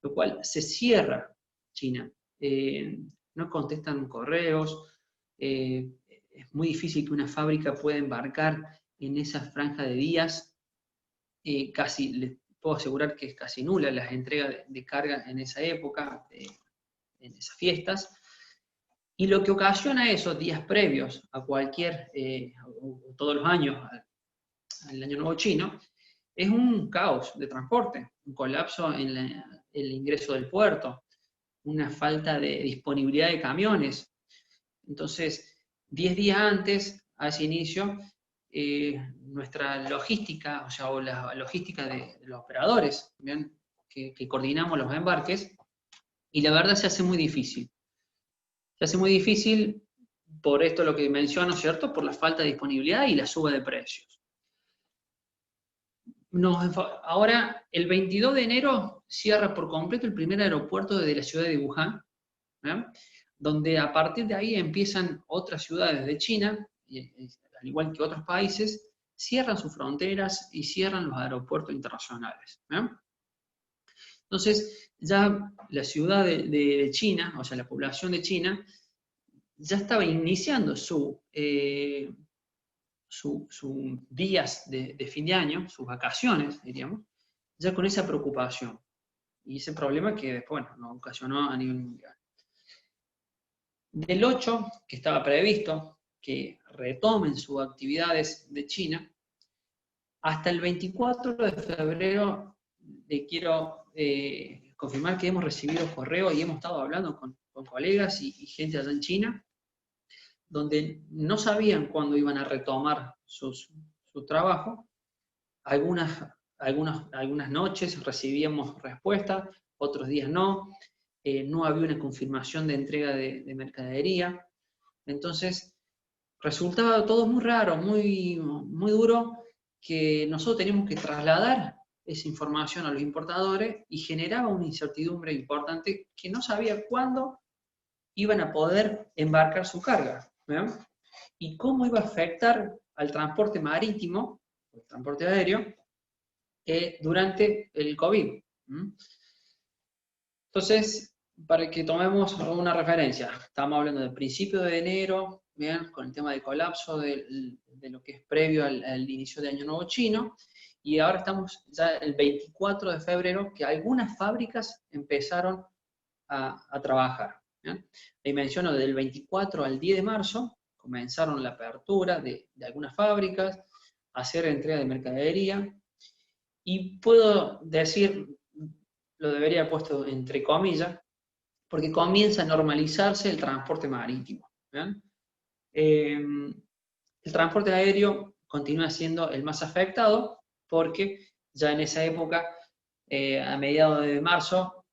lo cual se cierra China. No contestan correos, es muy difícil que una fábrica pueda embarcar en esa franja de días, casi, les puedo asegurar que es casi nula las entregas de carga en esa época, en esas fiestas, y lo que ocasiona esos días previos a cualquier, todos los años, al Año Nuevo Chino, es un caos de transporte, un colapso en el ingreso del puerto, una falta de disponibilidad de camiones. Entonces, 10 días antes, a ese inicio, nuestra logística, o la logística de los operadores, ¿bien?, que coordinamos los embarques, y la verdad se hace muy difícil. Se hace muy difícil por esto lo que menciono, ¿cierto?, por la falta de disponibilidad y la suba de precios. Ahora, el 22 de enero cierra por completo el primer aeropuerto de la ciudad de Wuhan, ¿eh?, donde a partir de ahí empiezan otras ciudades de China, al igual que otros países, cierran sus fronteras y cierran los aeropuertos internacionales, ¿eh? Entonces, ya la ciudad de China, o sea, la población de China, ya estaba iniciando sus días de fin de año, sus vacaciones, diríamos, ya con esa preocupación y ese problema que después, bueno, nos ocasionó a nivel mundial. Del 8, que estaba previsto que retomen sus actividades de China, hasta el 24 de febrero le quiero confirmar que hemos recibido correo y hemos estado hablando con colegas y gente allá en China, donde no sabían cuándo iban a retomar su trabajo. Algunas noches recibíamos respuestas, otros días no. No había una confirmación de entrega de mercadería. Entonces, resultaba todo muy raro, muy, muy duro, que nosotros teníamos que trasladar esa información a los importadores y generaba una incertidumbre importante que no sabía cuándo iban a poder embarcar su carga, ¿verdad?, y cómo iba a afectar al transporte marítimo, el transporte aéreo, durante el COVID. Entonces, para que tomemos una referencia, estamos hablando del principio de enero, ¿bien?, con el tema del colapso de lo que es previo al inicio de Año Nuevo Chino, y ahora estamos ya el 24 de febrero, que algunas fábricas empezaron a trabajar, ¿bien? Ahí menciono, del 24 al 10 de marzo, comenzaron la apertura de algunas fábricas, a hacer entrega de mercadería, y puedo decir, lo debería haber puesto entre comillas, porque comienza a normalizarse el transporte marítimo, ¿bien? El transporte aéreo continúa siendo el más afectado, porque ya en esa época, a mediados de marzo,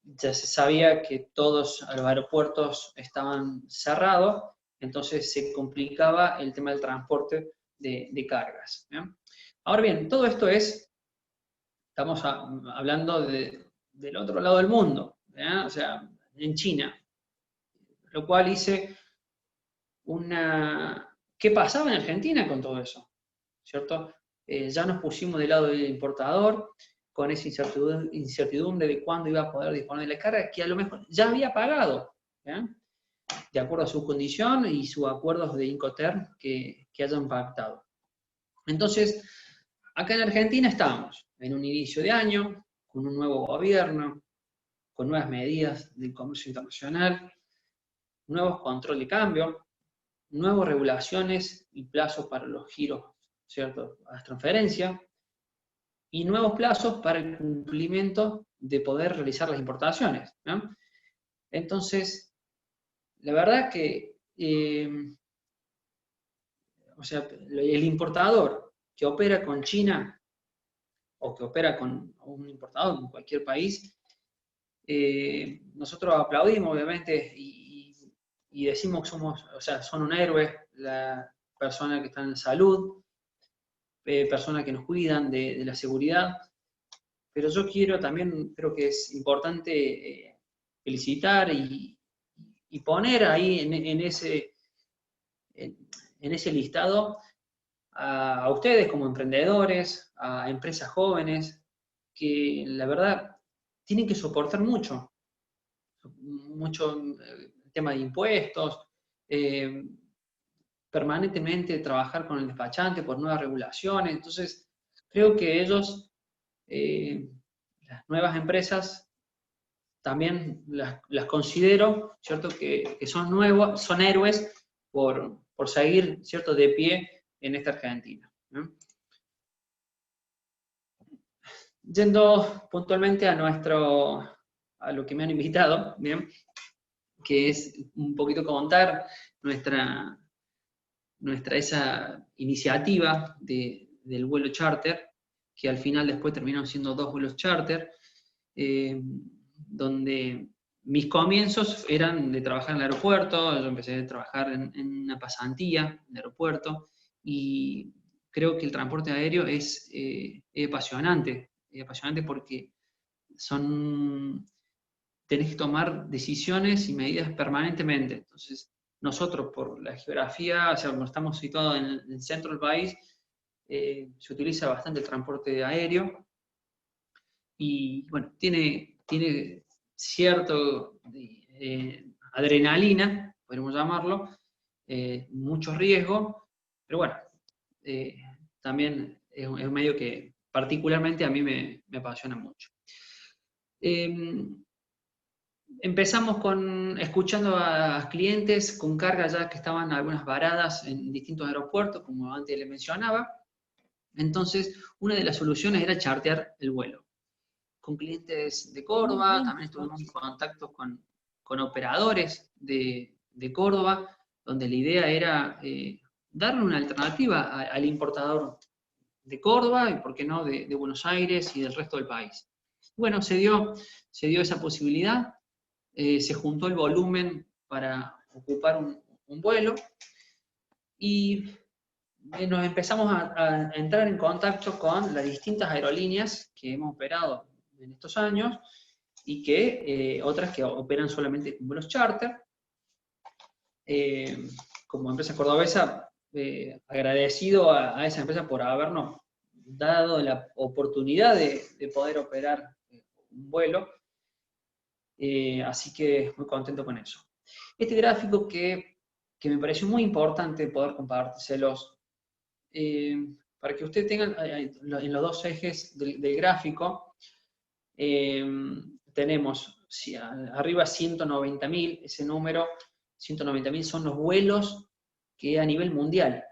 ya se sabía que todos los aeropuertos estaban cerrados, entonces se complicaba el tema del transporte de cargas, ¿bien? Ahora bien, todo esto estamos hablando del otro lado del mundo, ¿bien?, o sea, en China, lo cual hice ¿qué pasaba en Argentina con todo eso? ¿Cierto? Ya nos pusimos del lado del importador, con esa incertidumbre de cuándo iba a poder disponer de la carga, que a lo mejor ya había pagado, ¿bien?, de acuerdo a su condición y sus acuerdos de Incoterm que hayan pactado. Entonces, acá en Argentina estamos en un inicio de año, con un nuevo gobierno, con nuevas medidas del comercio internacional, nuevos controles de cambio, nuevas regulaciones y plazos para los giros, ¿cierto?, a las transferencias, y nuevos plazos para el cumplimiento de poder realizar las importaciones, ¿no? Entonces, la verdad que, o sea, el importador que opera con China o que opera con un importador en cualquier país, nosotros aplaudimos, obviamente, y decimos que somos, o sea, son un héroe, la persona que está en salud, personas que nos cuidan de la seguridad, pero yo creo que es importante felicitar y poner ahí en ese listado a ustedes como emprendedores, a empresas jóvenes, que la verdad tienen que soportar mucho tema de impuestos, permanentemente trabajar con el despachante por nuevas regulaciones. Entonces, creo que ellos, las nuevas empresas, también las considero, ¿cierto?, que son héroes por seguir, ¿cierto?, de pie en esta Argentina, ¿no? Yendo puntualmente a lo que me han invitado, ¿bien?, que es un poquito contar esa iniciativa del vuelo charter, que al final después terminaron siendo 2 vuelos charter, donde mis comienzos eran de trabajar en el aeropuerto. Yo empecé a trabajar en una pasantía en el aeropuerto, y creo que el transporte aéreo es apasionante porque tenés que tomar decisiones y medidas permanentemente. Entonces, nosotros, por la geografía, o sea, como estamos situados en el centro del país, se utiliza bastante el transporte aéreo, y bueno, tiene cierto adrenalina, podemos llamarlo, mucho riesgo, pero bueno, también es un medio que particularmente a mí me apasiona mucho. Empezamos escuchando a clientes con carga ya que estaban algunas varadas en distintos aeropuertos, como antes les mencionaba. Entonces, una de las soluciones era chartear el vuelo. Con clientes de Córdoba, también estuvimos en contacto con operadores de Córdoba, donde la idea era darle una alternativa al importador de Córdoba y, por qué no, de Buenos Aires y del resto del país. Bueno, se dio esa posibilidad. Se juntó el volumen para ocupar un vuelo, y nos empezamos a entrar en contacto con las distintas aerolíneas que hemos operado en estos años, y que otras que operan solamente con vuelos charter. Como empresa cordobesa, agradecido a esa empresa por habernos dado la oportunidad de poder operar un vuelo. Así que muy contento con eso. Este gráfico que me pareció muy importante poder compartírselos, para que ustedes tengan en los dos ejes del gráfico, tenemos arriba 190.000, ese número, 190.000 son los vuelos que a nivel mundial.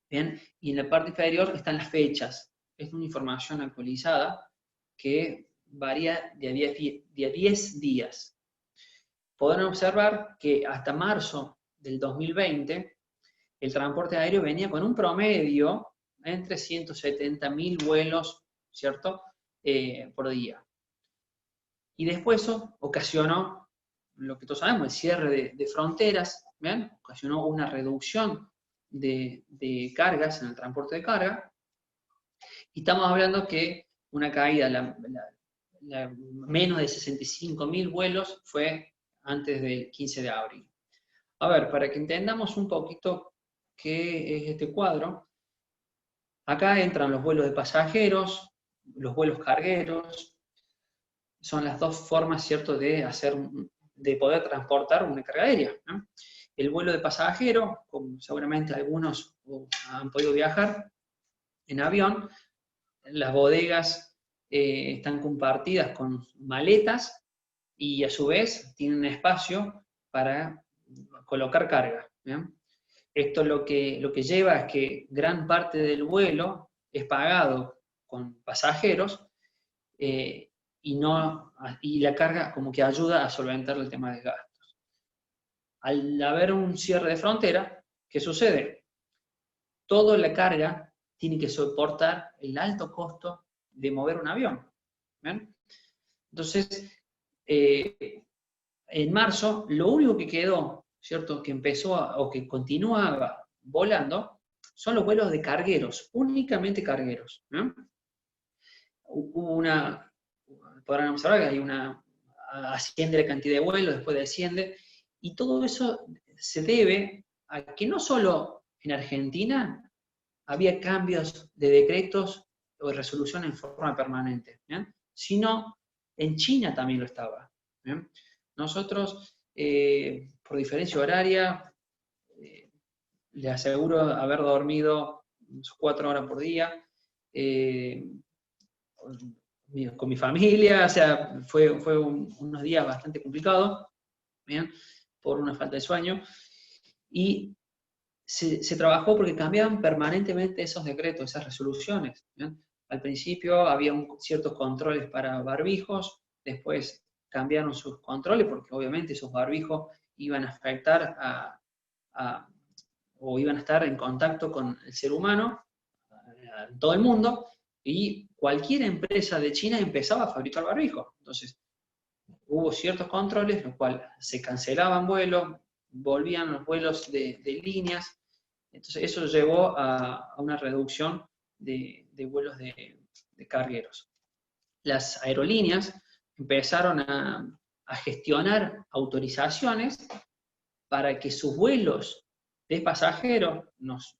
¿Bien? Y en la parte inferior están las fechas. Es una información actualizada que varía de a 10 días. Podrán observar que hasta marzo del 2020 el transporte aéreo venía con un promedio entre 170.000 vuelos, ¿cierto?, por día. Y después eso ocasionó lo que todos sabemos, el cierre de fronteras, ¿bien? Ocasionó una reducción de cargas en el transporte de carga, y estamos hablando que una caída, menos de 65.000 vuelos fue antes del 15 de abril. A ver, para que entendamos un poquito qué es este cuadro, acá entran los vuelos de pasajeros, los vuelos cargueros. Son las dos formas, ¿cierto?, de poder transportar una carga aérea, ¿no? El vuelo de pasajero, como seguramente algunos han podido viajar en avión, las bodegas están compartidas con maletas, y a su vez tienen espacio para colocar carga. ¿Bien? Esto lo que lleva es que gran parte del vuelo es pagado con pasajeros y la carga como que ayuda a solventar el tema de gastos. Al haber un cierre de frontera, ¿qué sucede? Toda la carga tiene que soportar el alto costo de mover un avión. ¿Bien? Entonces, en marzo, lo único que quedó, ¿cierto?, que empezó o que continuaba volando, son los vuelos de cargueros, únicamente cargueros. ¿No? Hubo podrán observar que hay asciende la cantidad de vuelos, después desciende, y todo eso se debe a que no solo en Argentina había cambios de decretos o de resolución en forma permanente, ¿bien? Sino en China también lo estaba. ¿Bien? Nosotros, por diferencia horaria, les aseguro haber dormido 4 horas por día, con mi familia, o sea, fue unos días bastante complicados, ¿bien? Por una falta de sueño, y se trabajó porque cambiaban permanentemente esos decretos, esas resoluciones. ¿Bien? Al principio había ciertos controles para barbijos, después cambiaron sus controles porque obviamente esos barbijos iban a afectar o iban a estar en contacto con el ser humano, en todo el mundo, y cualquier empresa de China empezaba a fabricar barbijos. Entonces, hubo ciertos controles, los cuales se cancelaban vuelos, volvían los vuelos de líneas. Entonces, eso llevó a una reducción de vuelos de cargueros. Las aerolíneas empezaron a gestionar autorizaciones para que sus vuelos de pasajeros nos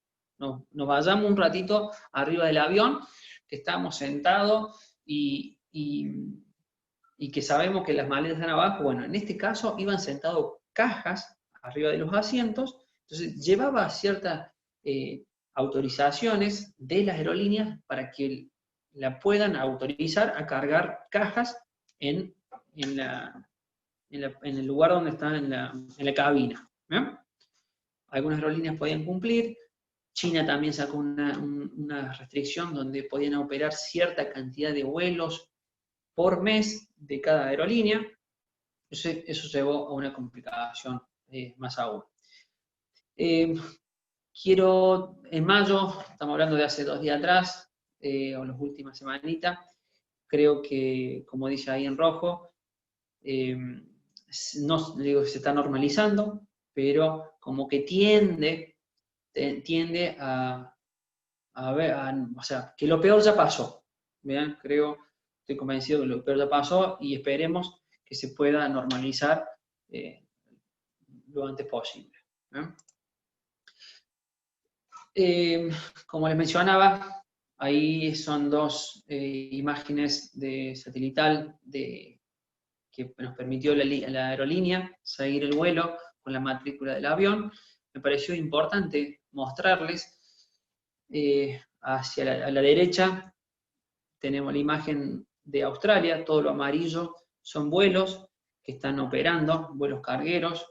vayamos un ratito arriba del avión, que estamos sentados y que sabemos que las maletas están abajo. Bueno, en este caso iban sentados cajas arriba de los asientos, entonces llevaba ciertas autorizaciones de las aerolíneas para que la puedan autorizar a cargar cajas en el lugar donde están en la cabina. ¿Bien? Algunas aerolíneas podían cumplir. China también sacó una restricción donde podían operar cierta cantidad de vuelos por mes de cada aerolínea. Entonces, eso llevó a una complicación más aún. En mayo, estamos hablando de hace 2 días atrás, o las últimas semanitas, creo que, como dice ahí en rojo, no digo que se está normalizando, pero como que tiende a ver, o sea, que lo peor ya pasó. ¿Bien? Estoy convencido que lo peor ya pasó y esperemos que se pueda normalizar lo antes posible. Como les mencionaba, ahí son 2 imágenes de satelital que nos permitió la aerolínea seguir el vuelo con la matrícula del avión. Me pareció importante mostrarles. A la derecha tenemos la imagen de Australia, todo lo amarillo son vuelos que están operando, vuelos cargueros.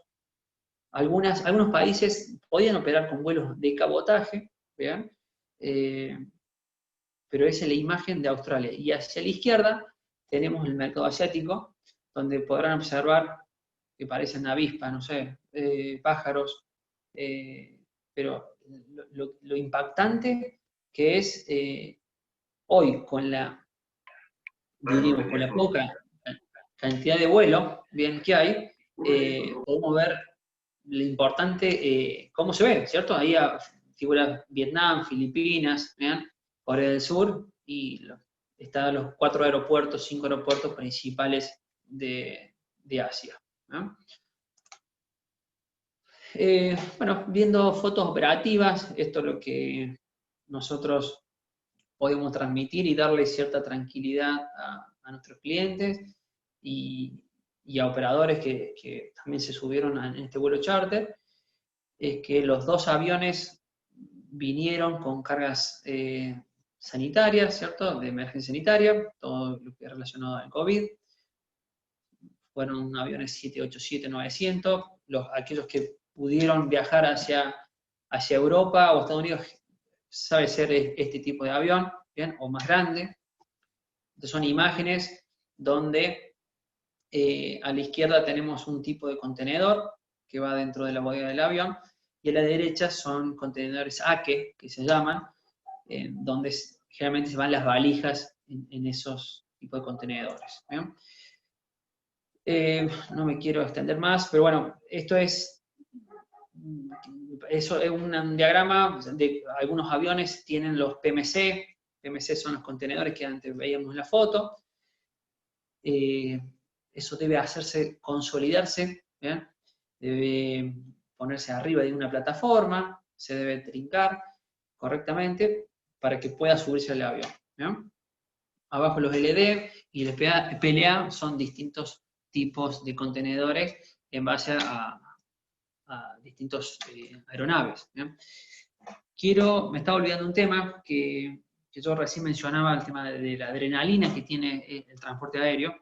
Algunos países podían operar con vuelos de cabotaje, ¿vean? Pero esa es la imagen de Australia. Y hacia la izquierda tenemos el mercado asiático, donde podrán observar que parecen avispas, no sé, pájaros, pero lo impactante que es hoy con la poca cantidad de vuelo bien que hay, podemos ver lo importante, cómo se ve, ¿cierto? Ahí figura Vietnam, Filipinas, ¿vean? Corea del Sur, y están los 4 aeropuertos, 5 aeropuertos principales de Asia. ¿No? Bueno, viendo fotos operativas, esto es lo que nosotros podemos transmitir y darle cierta tranquilidad a nuestros clientes y a operadores que también se subieron en este vuelo charter, es que los 2 aviones vinieron con cargas sanitarias, ¿cierto? De emergencia sanitaria, todo lo que es relacionado al COVID. fueron aviones 787-900, aquellos que pudieron viajar hacia Europa o Estados Unidos, sabe ser este tipo de avión, ¿bien? O más grande. Entonces son imágenes donde a la izquierda tenemos un tipo de contenedor que va dentro de la bodega del avión, y a la derecha son contenedores AQE, que se llaman, donde generalmente se van las valijas en esos tipos de contenedores. ¿Bien? No me quiero extender más, pero bueno, eso es un diagrama de algunos aviones, tienen los PMC. PMC son los contenedores que antes veíamos en la foto. Eso debe consolidarse, ¿bien? Debe ponerse arriba de una plataforma, se debe trincar correctamente para que pueda subirse al avión, ¿bien? Abajo los LD y el PLA son distintos tipos de contenedores en base a distintos aeronaves, ¿bien? Me estaba olvidando un tema que yo recién mencionaba, el tema de la adrenalina que tiene el transporte aéreo.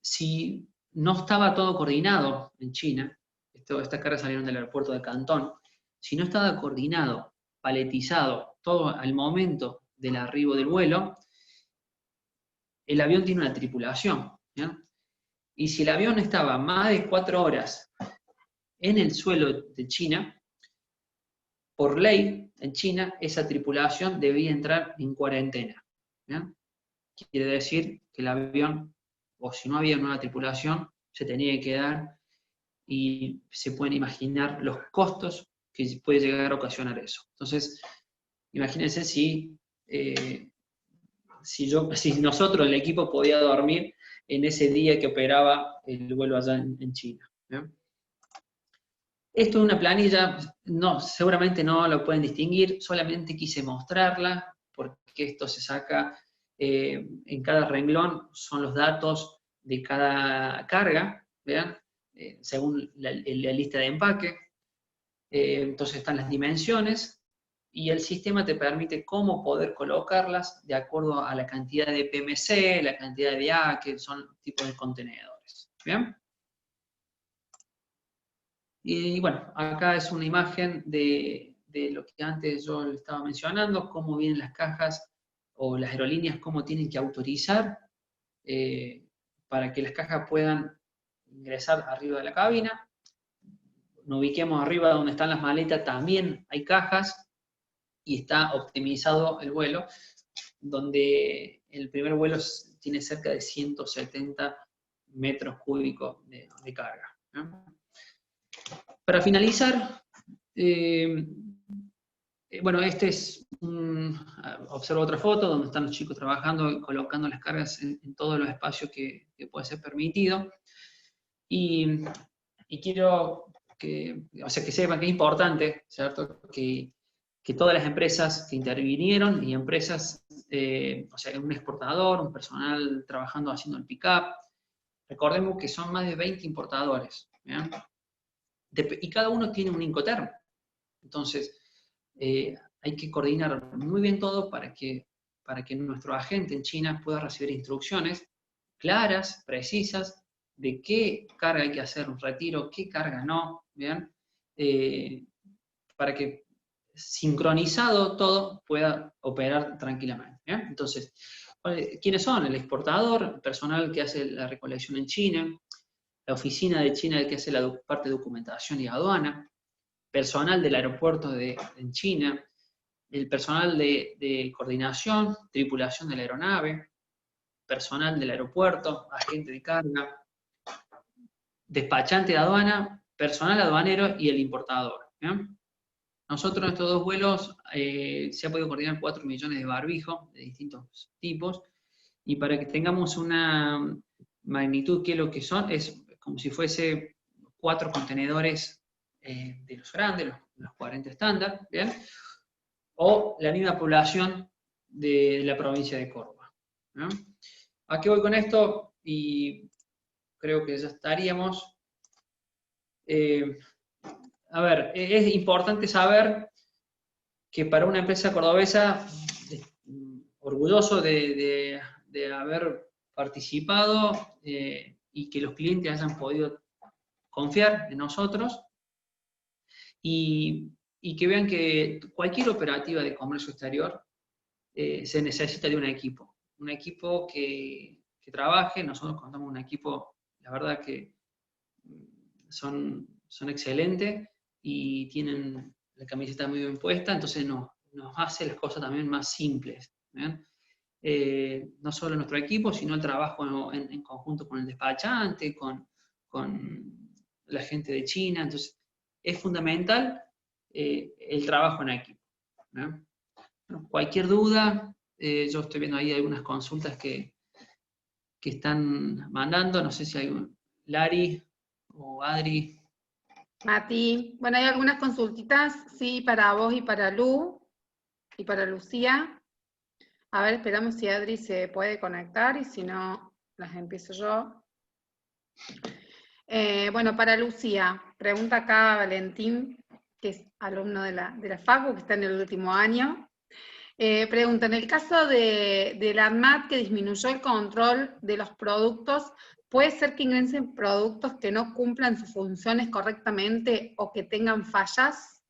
Si no estaba todo coordinado en China, estas cargas salieron del aeropuerto de Cantón, si no estaba coordinado, paletizado, todo al momento del arribo del vuelo, el avión tiene una tripulación, ¿bien? Y si el avión estaba más de 4 horas en el suelo de China, por ley, en China, esa tripulación debía entrar en cuarentena, ¿bien? Quiere decir que el avión, o si no había una tripulación, se tenía que quedar, y se pueden imaginar los costos que puede llegar a ocasionar eso. Entonces, imagínense si nosotros, el equipo, podía dormir en ese día que operaba el vuelo allá en China. ¿Bien? Esto es una planilla, seguramente no lo pueden distinguir, solamente quise mostrarla, porque esto se saca, en cada renglón son los datos de cada carga, ¿vean? Según la lista de empaque. Entonces están las dimensiones, y el sistema te permite cómo poder colocarlas de acuerdo a la cantidad de PMC, la cantidad de A, que son tipos de contenedores. ¿Bien? Y bueno, acá es una imagen de lo que antes yo le estaba mencionando, cómo vienen las cajas o las aerolíneas, cómo tienen que autorizar para que las cajas puedan ingresar arriba de la cabina. Nos ubiquemos arriba donde están las maletas, también hay cajas, y está optimizado el vuelo, donde el primer vuelo tiene cerca de 170 metros cúbicos de carga, ¿no? Para finalizar, bueno, observo otra foto donde están los chicos trabajando, colocando las cargas en todos los espacios que puede ser permitido. Y quiero que sepan que es importante, ¿cierto?, que todas las empresas que intervinieron, y empresas, un exportador, un personal trabajando haciendo el pick-up, recordemos que son más de 20 importadores, ¿bien? Y cada uno tiene un Incoterm. Entonces, hay que coordinar muy bien todo para que nuestro agente en China pueda recibir instrucciones claras, precisas, de qué carga hay que hacer un retiro, qué carga no, ¿bien? Para que sincronizado todo pueda operar tranquilamente, ¿bien? Entonces, ¿quiénes son? El exportador, el personal que hace la recolección en China, la oficina de China que hace la parte de documentación y aduana, personal del aeropuerto en China, el personal de coordinación, tripulación de la aeronave, personal del aeropuerto, agente de carga, despachante de aduana, personal aduanero y el importador, ¿bien? Nosotros en estos 2 vuelos se ha podido coordinar 4 millones de barbijos de distintos tipos, y para que tengamos una magnitud, que lo que son, es como si fuese 4 contenedores de los grandes, los 40 estándar, ¿bien? O la misma población de la provincia de Córdoba, ¿bien? ¿A qué voy con esto? Y creo que ya estaríamos. A ver, es importante saber que para una empresa cordobesa, orgulloso de haber participado y que los clientes hayan podido confiar en nosotros y que vean que cualquier operativa de comercio exterior se necesita de un equipo que trabaje. Nosotros contamos con un equipo, la verdad que son excelentes y tienen la camiseta muy bien puesta, entonces nos hace las cosas también más simples. No solo nuestro equipo, sino el trabajo en conjunto con el despachante, con la gente de China. Entonces, es fundamental el trabajo en equipo. Bueno, cualquier duda, yo estoy viendo ahí algunas consultas que están mandando, no sé si hay Lari o Adri. Mati, bueno, hay algunas consultitas, sí, para vos y para Lu, y para Lucía. A ver, esperamos si Adri se puede conectar, y si no, las empiezo yo. Bueno, para Lucía, pregunta acá Valentín, que es alumno de la Facu, que está en el último año. Pregunta, en el caso de la ANMAT que disminuyó el control de los productos, ¿puede ser que ingresen productos que no cumplan sus funciones correctamente o que tengan fallas?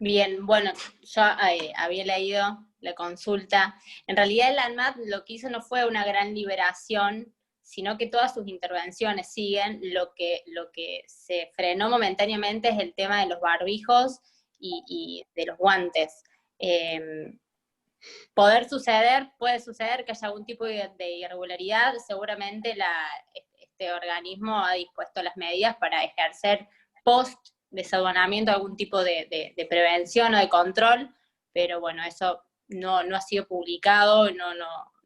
Bien, bueno, yo había leído la consulta. En realidad el ANMAT lo que hizo no fue una gran liberación, sino que todas sus intervenciones siguen. Lo que se frenó momentáneamente es el tema de los barbijos y de los guantes. Puede suceder que haya algún tipo de irregularidad. Seguramente este organismo ha dispuesto las medidas para ejercer post-desaduanamiento algún tipo de prevención o de control, pero bueno, eso no ha sido publicado, no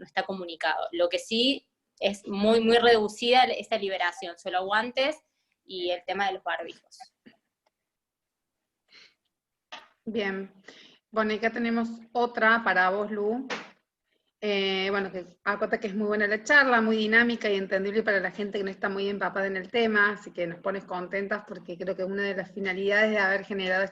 está comunicado. Lo que sí es muy, muy reducida esa liberación, solo guantes y el tema de los barbijos. Bien. Bueno, y acá tenemos otra para vos, Lu. Bueno, que acota que es muy buena la charla, muy dinámica y entendible para la gente que no está muy empapada en el tema, así que nos pones contentas porque creo que una de las finalidades de haber generado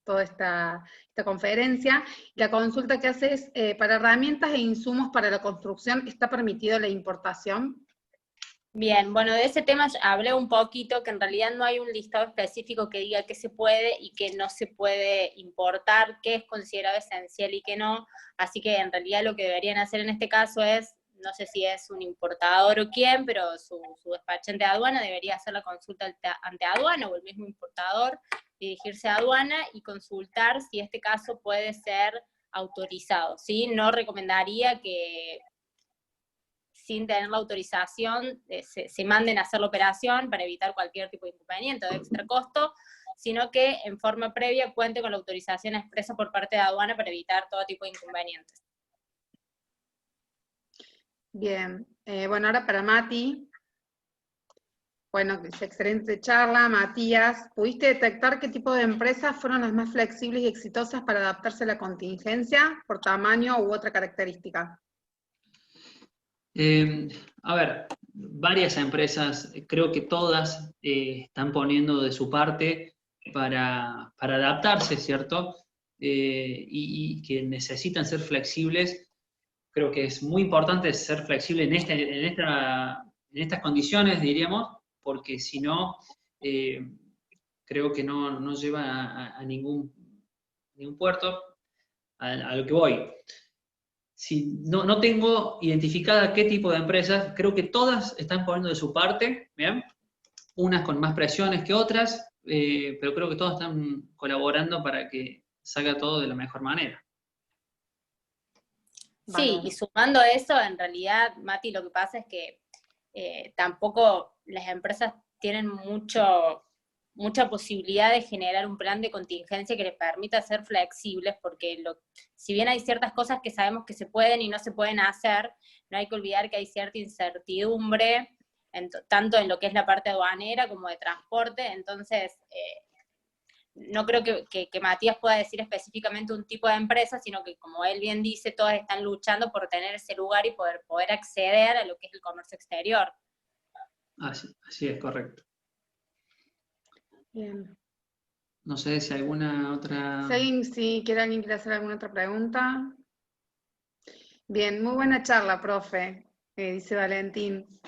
toda esta conferencia. La consulta que hace es, para herramientas e insumos para la construcción, ¿está permitido la importación? Bien, bueno, de ese tema hablé un poquito, que en realidad no hay un listado específico que diga qué se puede y qué no se puede importar, qué es considerado esencial y qué no, así que en realidad lo que deberían hacer en este caso es, no sé si es un importador o quién, pero su despachante de aduana debería hacer la consulta ante aduana o el mismo importador, dirigirse a aduana y consultar si este caso puede ser autorizado, ¿sí? No recomendaría que sin tener la autorización, se manden a hacer la operación para evitar cualquier tipo de inconveniente o de extra costo, sino que en forma previa cuente con la autorización expresa por parte de aduana para evitar todo tipo de inconvenientes. Bien, bueno, ahora para Mati. Bueno, excelente charla, Matías. ¿Pudiste detectar qué tipo de empresas fueron las más flexibles y exitosas para adaptarse a la contingencia, por tamaño u otra característica? A ver, varias empresas, creo que todas están poniendo de su parte para adaptarse, ¿cierto? Y que necesitan ser flexibles. Creo que es muy importante ser flexible en estas condiciones, diríamos, porque si no, creo que no lleva a ningún puerto a lo que voy. Si no tengo identificada qué tipo de empresas, creo que todas están poniendo de su parte, ¿bien? Unas con más presiones que otras, pero creo que todas están colaborando para que salga todo de la mejor manera. Sí, y sumando eso, en realidad, Mati, lo que pasa es que tampoco las empresas tienen mucha posibilidad de generar un plan de contingencia que les permita ser flexibles, porque si bien hay ciertas cosas que sabemos que se pueden y no se pueden hacer, no hay que olvidar que hay cierta incertidumbre, tanto en lo que es la parte aduanera como de transporte. Entonces no creo que Matías pueda decir específicamente un tipo de empresa, sino que, como él bien dice, todas están luchando por tener ese lugar y poder acceder a lo que es el comercio exterior. Así es, correcto. Bien. No sé si alguna otra... Si quiere alguien quiere hacer alguna otra pregunta. Bien, muy buena charla, profe. dice Valentín.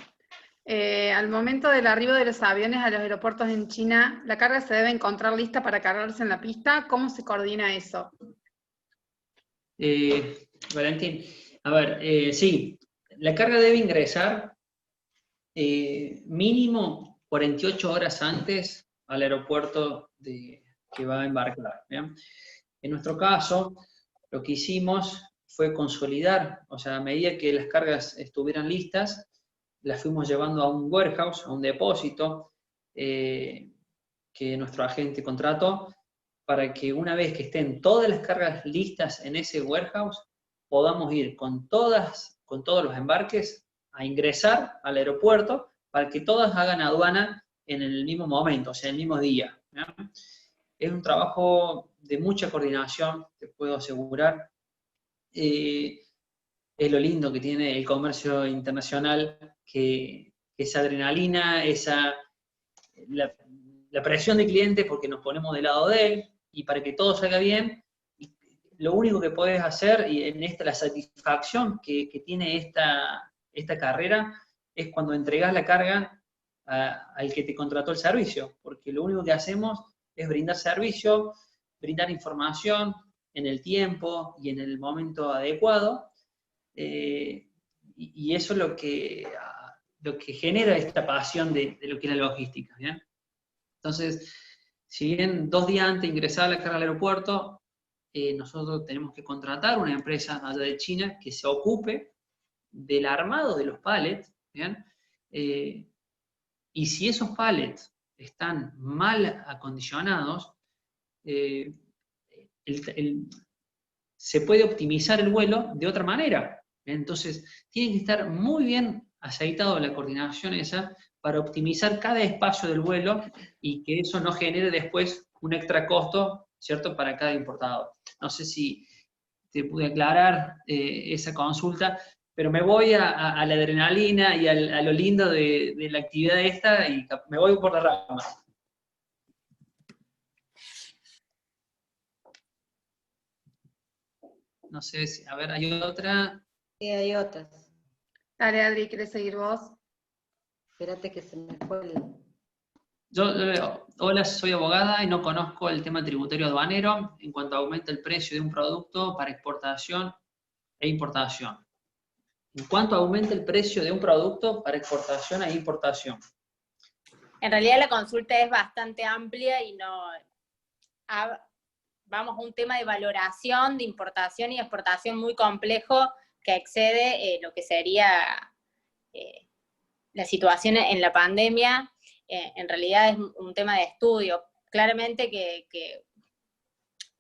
Al momento del arribo de los aviones a los aeropuertos en China, ¿la carga se debe encontrar lista para cargarse en la pista? ¿Cómo se coordina eso? Valentín, a ver, sí, la carga debe ingresar mínimo 48 horas antes al aeropuerto que va a embarcar. ¿Bien? En nuestro caso, lo que hicimos fue consolidar, o sea, a medida que las cargas estuvieran listas, las fuimos llevando a un warehouse, a un depósito que nuestro agente contrató, para que una vez que estén todas las cargas listas en ese warehouse, podamos ir con todos los embarques a ingresar al aeropuerto para que todas hagan aduana en el mismo momento, o sea, en el mismo día. ¿No? Es un trabajo de mucha coordinación, te puedo asegurar. Es lo lindo que tiene el comercio internacional, que esa adrenalina, la presión del cliente, porque nos ponemos del lado de él, y para que todo salga bien, lo único que puedes hacer, y en la satisfacción que tiene esta carrera, es cuando entregas la carga al que te contrató el servicio, porque lo único que hacemos es brindar servicio, brindar información en el tiempo y en el momento adecuado, y eso es lo que genera esta pasión de lo que es la logística. ¿Bien? Entonces, si bien 2 días antes de ingresar la carga al aeropuerto, nosotros tenemos que contratar una empresa allá de China que se ocupe del armado de los pallets, ¿bien? Y si esos pallets están mal acondicionados, se puede optimizar el vuelo de otra manera. Entonces, tiene que estar muy bien aceitado la coordinación esa para optimizar cada espacio del vuelo y que eso no genere después un extra costo, ¿cierto?, para cada importador. No sé si te pude aclarar esa consulta, pero me voy a la adrenalina y a lo lindo de la actividad esta y me voy por las ramas. No sé si, a ver, hay otra. Sí, hay otras. Dale, Adri, ¿querés seguir vos? Espérate que se me fue el... Hola, soy abogada y no conozco el tema tributario aduanero en cuanto aumenta el precio de un producto para exportación e importación. ¿En cuánto aumenta el precio de un producto para exportación e importación? En realidad la consulta es bastante amplia y vamos a un tema de valoración, de importación y exportación muy complejo que excede lo que sería la situación en la pandemia. En realidad es un tema de estudio. Claramente que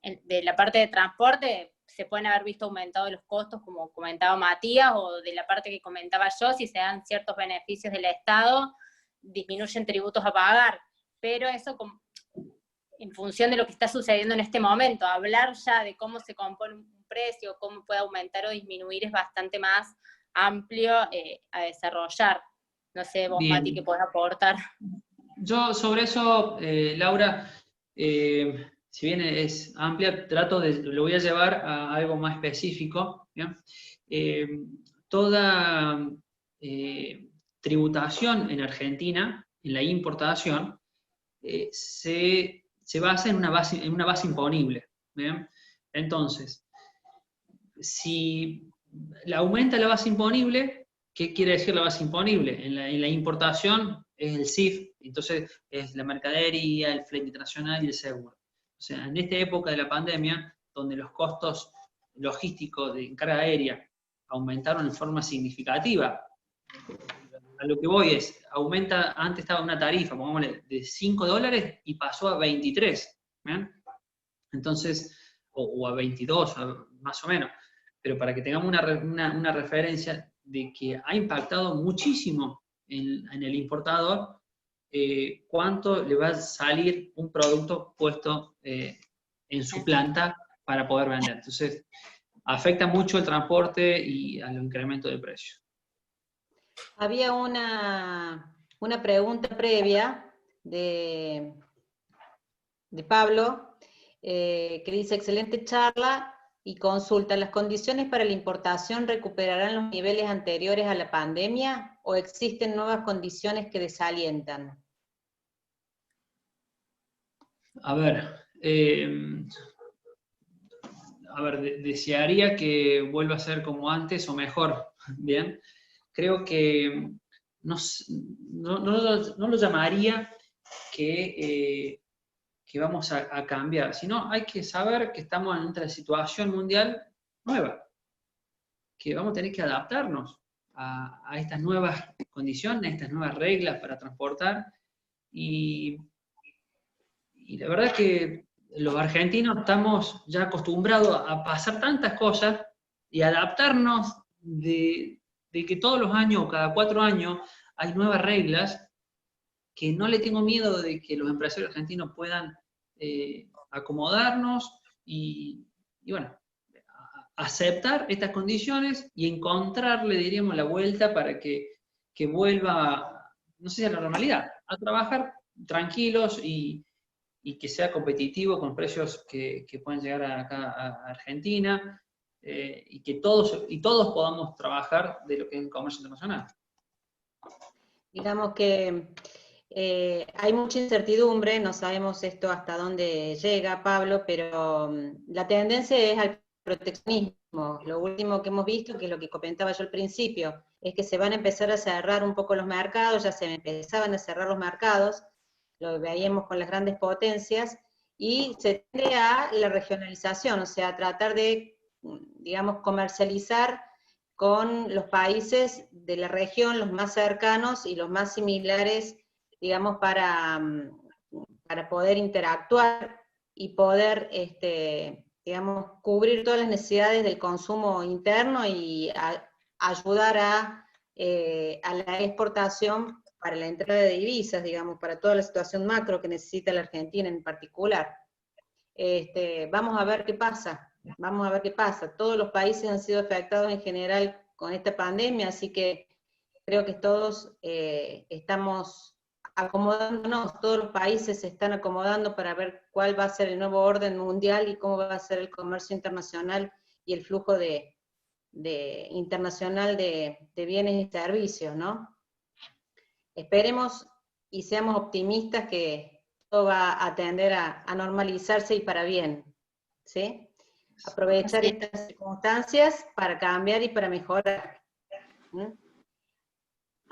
de la parte de transporte se pueden haber visto aumentados los costos, como comentaba Matías, o de la parte que comentaba yo, si se dan ciertos beneficios del Estado, disminuyen tributos a pagar, pero eso en función de lo que está sucediendo en este momento. Hablar ya de cómo se compone un precio, cómo puede aumentar o disminuir es bastante más amplio a desarrollar. No sé vos, Bien. Mati, qué podés aportar. Yo sobre eso, Laura, si bien es amplia, lo voy a llevar a algo más específico. ¿Bien? Toda tributación en Argentina, en la importación, se basa en una base imponible. ¿Bien? Entonces, si aumenta la base imponible, ¿qué quiere decir la base imponible? En la importación es el CIF, entonces es la mercadería, el flete internacional y el seguro. O sea, en esta época de la pandemia, donde los costos logísticos de carga aérea aumentaron en forma significativa, a lo que voy es, antes estaba una tarifa, pongámosle, de $5 y pasó a 23, ¿bien? Entonces, o a 22, más o menos. Pero para que tengamos una referencia de que ha impactado muchísimo en el importador, cuánto le va a salir un producto puesto en su planta para poder vender. Entonces, afecta mucho el transporte y al incremento de precios. Había una pregunta previa de Pablo, que dice, excelente charla, Y consulta, ¿las condiciones para la importación recuperarán los niveles anteriores a la pandemia o existen nuevas condiciones que desalientan? A ver, desearía que vuelva a ser como antes o mejor, ¿bien? Creo que no lo llamaría que vamos a cambiar, sino hay que saber que estamos en otra situación mundial nueva, que vamos a tener que adaptarnos a estas nuevas condiciones, estas nuevas reglas para transportar, y la verdad que los argentinos estamos ya acostumbrados a pasar tantas cosas y adaptarnos de que todos los años o cada 4 años hay nuevas reglas, que no le tengo miedo de que los empresarios argentinos puedan acomodarnos y bueno, aceptar estas condiciones y encontrarle, diríamos, la vuelta para que vuelva, no sé si a la normalidad, a trabajar tranquilos y que sea competitivo con precios que puedan llegar acá a Argentina, y que todos podamos trabajar de lo que es el comercio internacional. Digamos que hay mucha incertidumbre, no sabemos esto hasta dónde llega, Pablo, pero la tendencia es al proteccionismo. Lo último que hemos visto, que es lo que comentaba yo al principio, es que se van a empezar a cerrar un poco los mercados, ya se empezaban a cerrar los mercados, lo veíamos con las grandes potencias, y se tiende a la regionalización, o sea, a tratar de, digamos, comercializar con los países de la región, los más cercanos y los más similares, digamos, para poder interactuar y poder, digamos, cubrir todas las necesidades del consumo interno y ayudar a la exportación para la entrada de divisas, digamos, para toda la situación macro que necesita la Argentina en particular. Vamos a ver qué pasa, vamos a ver qué pasa. Todos los países han sido afectados en general con esta pandemia, así que creo que todos estamos acomodándonos, todos los países se están acomodando para ver cuál va a ser el nuevo orden mundial y cómo va a ser el comercio internacional y el flujo internacional de bienes y servicios, ¿no? Esperemos y seamos optimistas que todo va a tender a normalizarse y para bien, ¿sí? Aprovechar estas circunstancias para cambiar y para mejorar.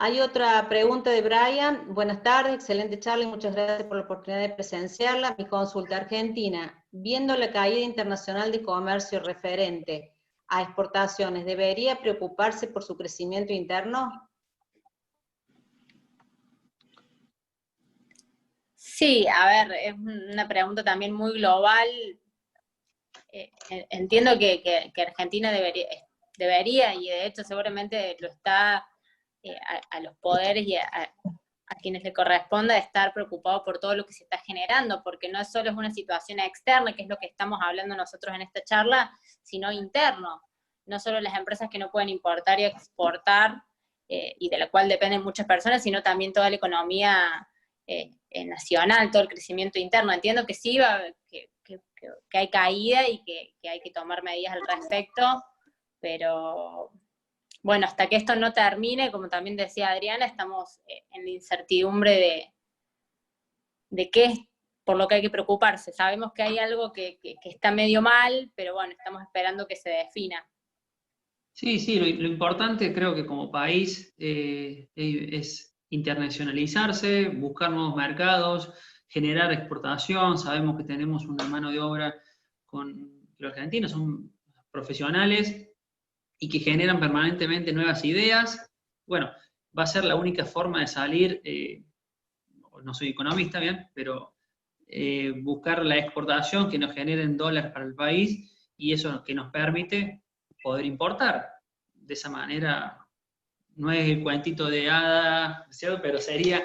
Hay otra pregunta de Brian. Buenas tardes, excelente charla y muchas gracias por la oportunidad de presenciarla. Mi consulta: Argentina, viendo la caída internacional de comercio referente a exportaciones, ¿debería preocuparse por su crecimiento interno? Sí, a ver, es una pregunta también muy global. Entiendo que Argentina debería, y de hecho seguramente lo está, a los poderes y a quienes le corresponda estar preocupado por todo lo que se está generando, porque no solo es una situación externa, que es lo que estamos hablando nosotros en esta charla, sino interno. No solo las empresas que no pueden importar y exportar, y de la cual dependen muchas personas, sino también toda la economía nacional, todo el crecimiento interno. Entiendo que sí, que hay caída y que hay que tomar medidas al respecto, pero bueno, hasta que esto no termine, como también decía Adriana, estamos en la incertidumbre de qué es por lo que hay que preocuparse. Sabemos que hay algo que está medio mal, pero bueno, estamos esperando que se defina. Sí, lo importante creo que como país es internacionalizarse, buscar nuevos mercados, generar exportación. Sabemos que tenemos una mano de obra que los argentinos son profesionales y que generan permanentemente nuevas ideas. Bueno, va a ser la única forma de salir, no soy economista, bien, pero buscar la exportación que nos generen dólares para el país, y eso que nos permite poder importar. De esa manera, no es el cuentito de hada, ¿cierto? Pero sería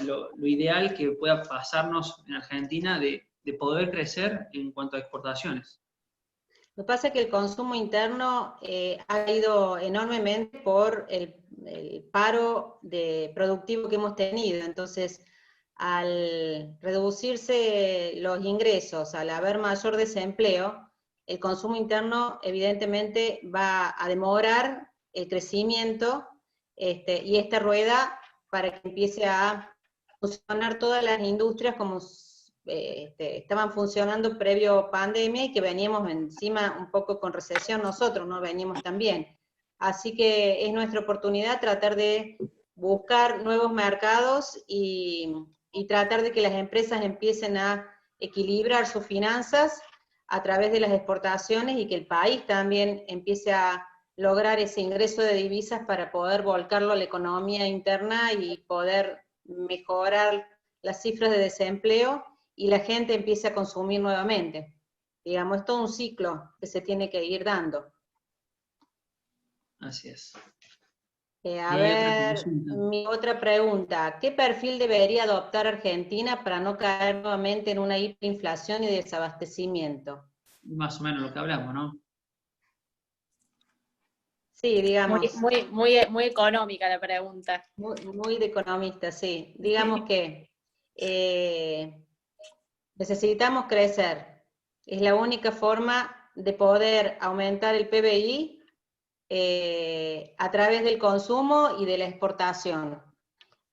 lo ideal que pueda pasarnos en Argentina de poder crecer en cuanto a exportaciones. Lo que pasa es que el consumo interno ha ido enormemente por el paro productivo que hemos tenido. Entonces, al reducirse los ingresos, al haber mayor desempleo, el consumo interno evidentemente va a demorar el crecimiento y esta rueda para que empiece a funcionar todas las industrias como estaban funcionando previo pandemia y que veníamos encima un poco con recesión nosotros, ¿no? Veníamos también. Así que es nuestra oportunidad tratar de buscar nuevos mercados y tratar de que las empresas empiecen a equilibrar sus finanzas a través de las exportaciones y que el país también empiece a lograr ese ingreso de divisas para poder volcarlo a la economía interna y poder mejorar las cifras de desempleo y la gente empiece a consumir nuevamente. Digamos, es todo un ciclo que se tiene que ir dando. Así es. A ver, mi otra pregunta. ¿Qué perfil debería adoptar Argentina para no caer nuevamente en una hiperinflación y desabastecimiento? Más o menos lo que hablamos, ¿no? Sí, digamos. Muy económica la pregunta. Muy de economista, sí. Digamos que necesitamos crecer. Es la única forma de poder aumentar el PBI a través del consumo y de la exportación.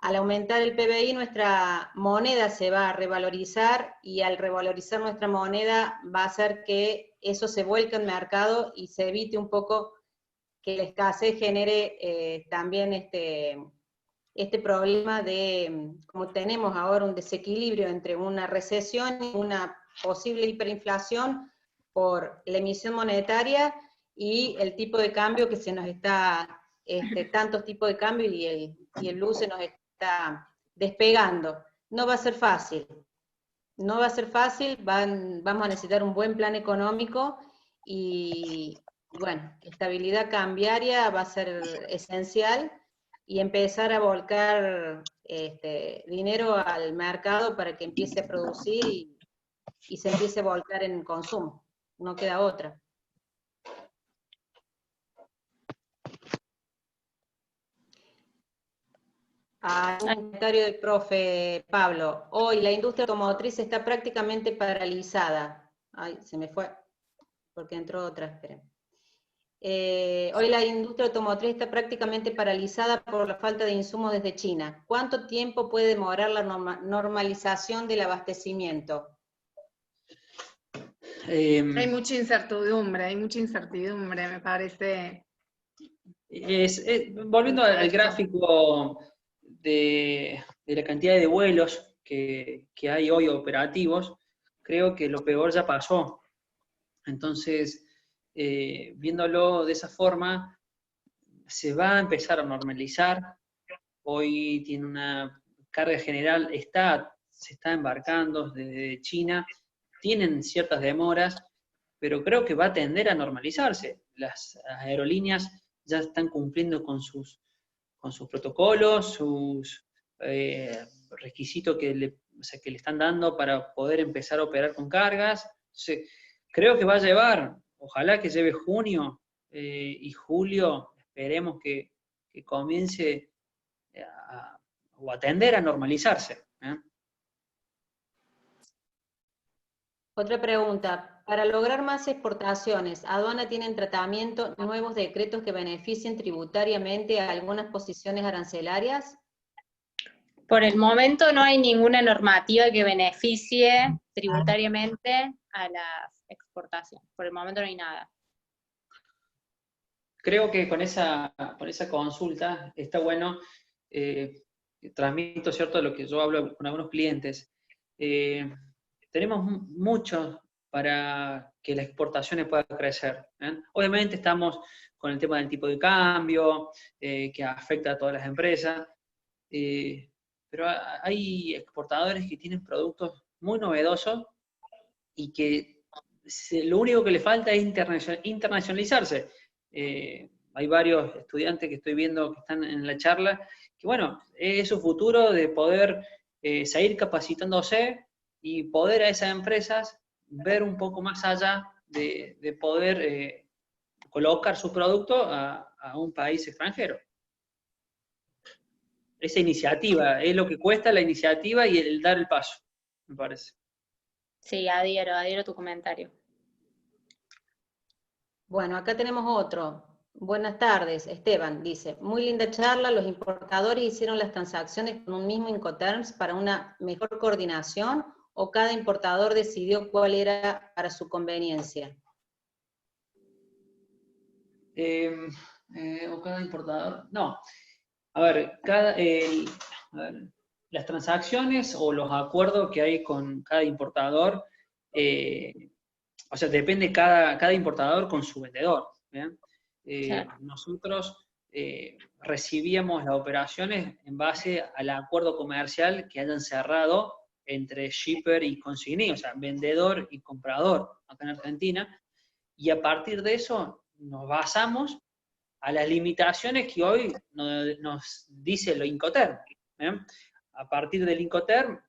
Al aumentar el PBI, nuestra moneda se va a revalorizar y al revalorizar nuestra moneda va a hacer que eso se vuelque al mercado y se evite un poco que la escasez genere también este problema de, como tenemos ahora un desequilibrio entre una recesión y una posible hiperinflación por la emisión monetaria y el tipo de cambio que se nos está, tantos tipos de cambio y el luz se nos está despegando. No va a ser fácil. No va a ser fácil, vamos a necesitar un buen plan económico y, bueno, estabilidad cambiaria va a ser esencial y empezar a volcar dinero al mercado para que empiece a producir y se empiece a volcar en consumo. No queda otra. Un comentario del profe Pablo. Hoy la industria automotriz está prácticamente paralizada. Ay, se me fue, porque entró otra, esperen. Hoy la industria automotriz está prácticamente paralizada por la falta de insumos desde China. ¿Cuánto tiempo puede demorar la normalización del abastecimiento? Hay mucha incertidumbre, me parece. Volviendo al gráfico de la cantidad de vuelos que hay hoy operativos, creo que lo peor ya pasó. Entonces, viéndolo de esa forma, se va a empezar a normalizar. Hoy tiene una carga general, se está embarcando desde China, tienen ciertas demoras, pero creo que va a tender a normalizarse. Las aerolíneas ya están cumpliendo con sus protocolos, sus requisitos que le están dando para poder empezar a operar con cargas. Entonces, creo que va a llevar, ojalá que lleve junio y julio, esperemos que comience o a tender a normalizarse. Otra pregunta. Para lograr más exportaciones, ¿Aduana tiene en tratamiento nuevos decretos que beneficien tributariamente a algunas posiciones arancelarias? Por el momento no hay ninguna normativa que beneficie tributariamente a las exportaciones. Por el momento no hay nada. Creo que con esa consulta está bueno, transmito, ¿cierto?, lo que yo hablo con algunos clientes. Tenemos mucho para que las exportaciones puedan crecer. Obviamente estamos con el tema del tipo de cambio, que afecta a todas las empresas, pero hay exportadores que tienen productos muy novedosos y que lo único que le falta es internacionalizarse. Hay varios estudiantes que estoy viendo que están en la charla, que bueno, es su futuro de poder seguir capacitándose y poder a esas empresas ver un poco más allá de poder colocar su producto a un país extranjero. esa iniciativa, es lo que cuesta la iniciativa y el dar el paso, me parece. Sí, adhiero a tu comentario. Bueno, acá tenemos otro. Buenas tardes, Esteban dice, muy linda charla, los importadores hicieron las transacciones con un mismo Incoterms para una mejor coordinación o cada importador decidió cuál era para su conveniencia. O cada importador, no. A ver, las transacciones o los acuerdos que hay con cada importador, o sea, depende cada importador con su vendedor. ¿Bien? Claro. Nosotros recibíamos las operaciones en base al acuerdo comercial que hayan cerrado entre shipper y consignee, o sea, vendedor y comprador acá en Argentina, y a partir de eso nos basamos a las limitaciones que hoy nos dice lo Incoterm. ¿Eh? A partir del Incoterm,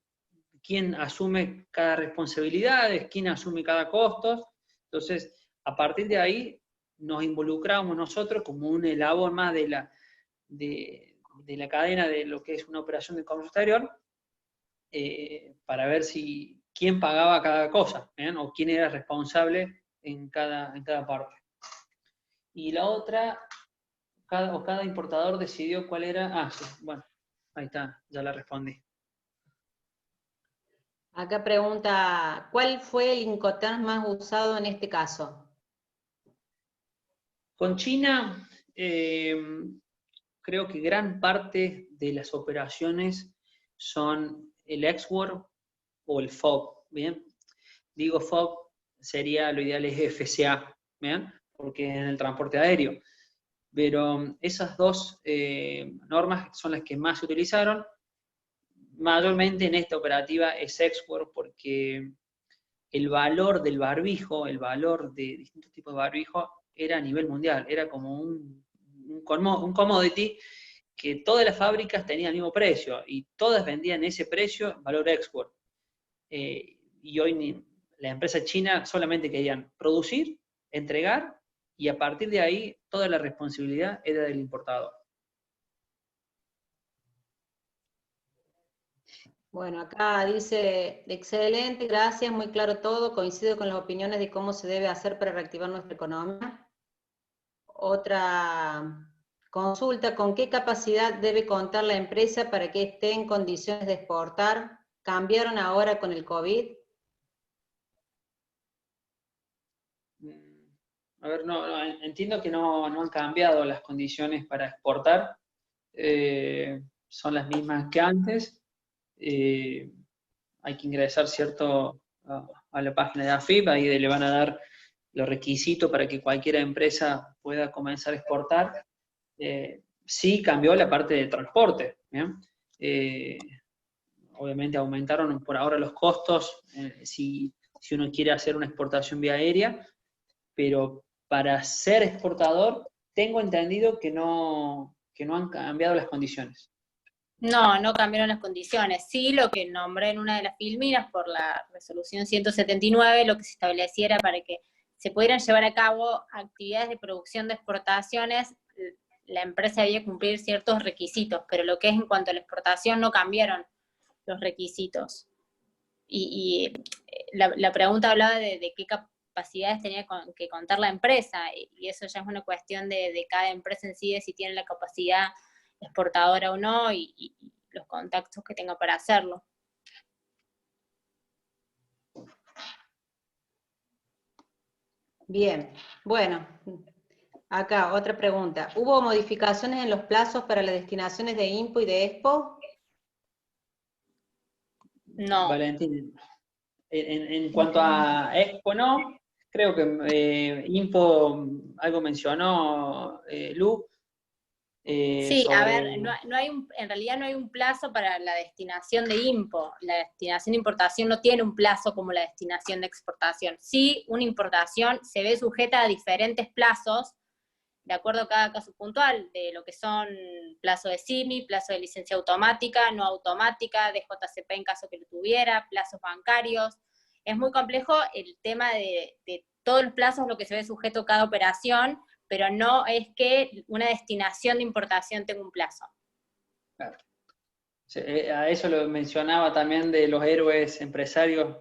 quién asume cada responsabilidad, quién asume cada costo. Entonces, a partir de ahí, nos involucramos nosotros como un eslabón más de la cadena de lo que es una operación de comercio exterior, para ver quién pagaba cada cosa, o quién era responsable en cada parte. Y la otra, cada importador decidió cuál era. Sí, bueno, ahí está, ya la respondí. Acá pregunta, ¿cuál fue el Incoterms más usado en este caso? Con China, creo que gran parte de las operaciones son el export o el FOB, ¿bien? Digo FOB, sería lo ideal es FCA, ¿bien? Porque en el transporte aéreo. Pero esas dos normas son las que más se utilizaron. Mayormente en esta operativa es export porque el valor del barbijo, el valor de distintos tipos de barbijo, era a nivel mundial, era como un commodity que todas las fábricas tenían el mismo precio y todas vendían ese precio, valor export. Y hoy la empresa china solamente querían producir, entregar, y a partir de ahí toda la responsabilidad era del importador. Bueno, acá dice, excelente, gracias, muy claro todo, coincido con las opiniones de cómo se debe hacer para reactivar nuestra economía. Otra consulta, ¿con qué capacidad debe contar la empresa para que esté en condiciones de exportar? ¿Cambiaron ahora con el COVID? A ver, entiendo que no han cambiado las condiciones para exportar, son las mismas que antes. Hay que ingresar, ¿cierto?, a la página de AFIP, ahí le van a dar los requisitos para que cualquier empresa pueda comenzar a exportar. Sí cambió la parte de transporte, obviamente aumentaron por ahora los costos, si uno quiere hacer una exportación vía aérea, pero para ser exportador tengo entendido que no han cambiado las condiciones. No cambiaron las condiciones. Sí, lo que nombré en una de las filminas por la resolución 179, lo que se estableciera para que se pudieran llevar a cabo actividades de producción de exportaciones, la empresa debía cumplir ciertos requisitos, pero lo que es en cuanto a la exportación no cambiaron los requisitos. Y la pregunta hablaba de qué capacidades tenía que contar la empresa, y eso ya es una cuestión de cada empresa en sí, de si tiene la capacidad exportadora o no, y los contactos que tenga para hacerlo. Bien, bueno, acá otra pregunta. ¿Hubo modificaciones en los plazos para las destinaciones de INPO y de EXPO? No. Valentín, en cuanto a Expo, no. Creo que Info algo mencionó, Lu. Sí, Sobre... a ver, en realidad no hay un plazo para la destinación de IMPO. La destinación de importación no tiene un plazo como la destinación de exportación. Sí, una importación se ve sujeta a diferentes plazos, de acuerdo a cada caso puntual, de lo que son plazo de SIMI, plazo de licencia automática, no automática, de JCP en caso que lo tuviera, plazos bancarios. Es muy complejo el tema de todos los plazos, lo que se ve sujeto a cada operación, pero no es que una destinación de importación tenga un plazo. Claro. A eso lo mencionaba también de los héroes empresarios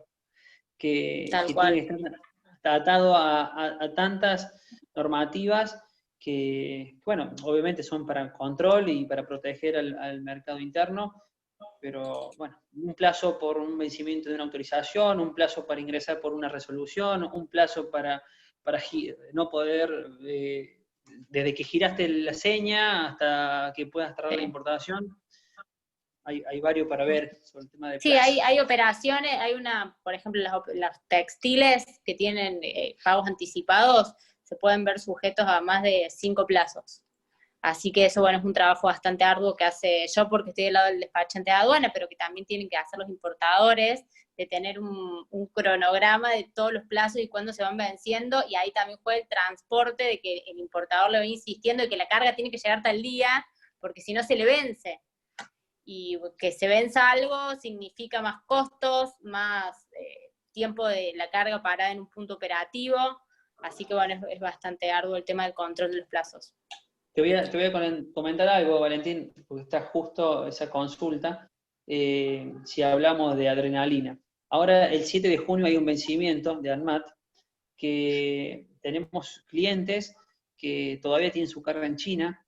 que tienen que estar atados a tantas normativas que, bueno, obviamente son para el control y para proteger al mercado interno, pero bueno, un plazo por un vencimiento de una autorización, un plazo para ingresar por una resolución, un plazo para no poder, desde que giraste la seña hasta que puedas traer la importación. Hay varios para ver sobre el tema de plazos. Sí, plazos. hay operaciones, hay por ejemplo, las textiles que tienen pagos anticipados, se pueden ver sujetos a más de 5 plazos. Así que eso, bueno, es un trabajo bastante arduo que hace yo porque estoy del lado del despachante de aduana, pero que también tienen que hacer los importadores, de tener un cronograma de todos los plazos y cuándo se van venciendo, y ahí también juega el transporte, de que el importador le va insistiendo de que la carga tiene que llegar tal día, porque si no se le vence. Y que se venza algo significa más costos, más tiempo de la carga parada en un punto operativo, así que bueno, es bastante arduo el tema del control de los plazos. Te voy a comentar algo, Valentín, porque está justo esa consulta, si hablamos de adrenalina. Ahora, el 7 de junio hay un vencimiento de ANMAT, que tenemos clientes que todavía tienen su carga en China,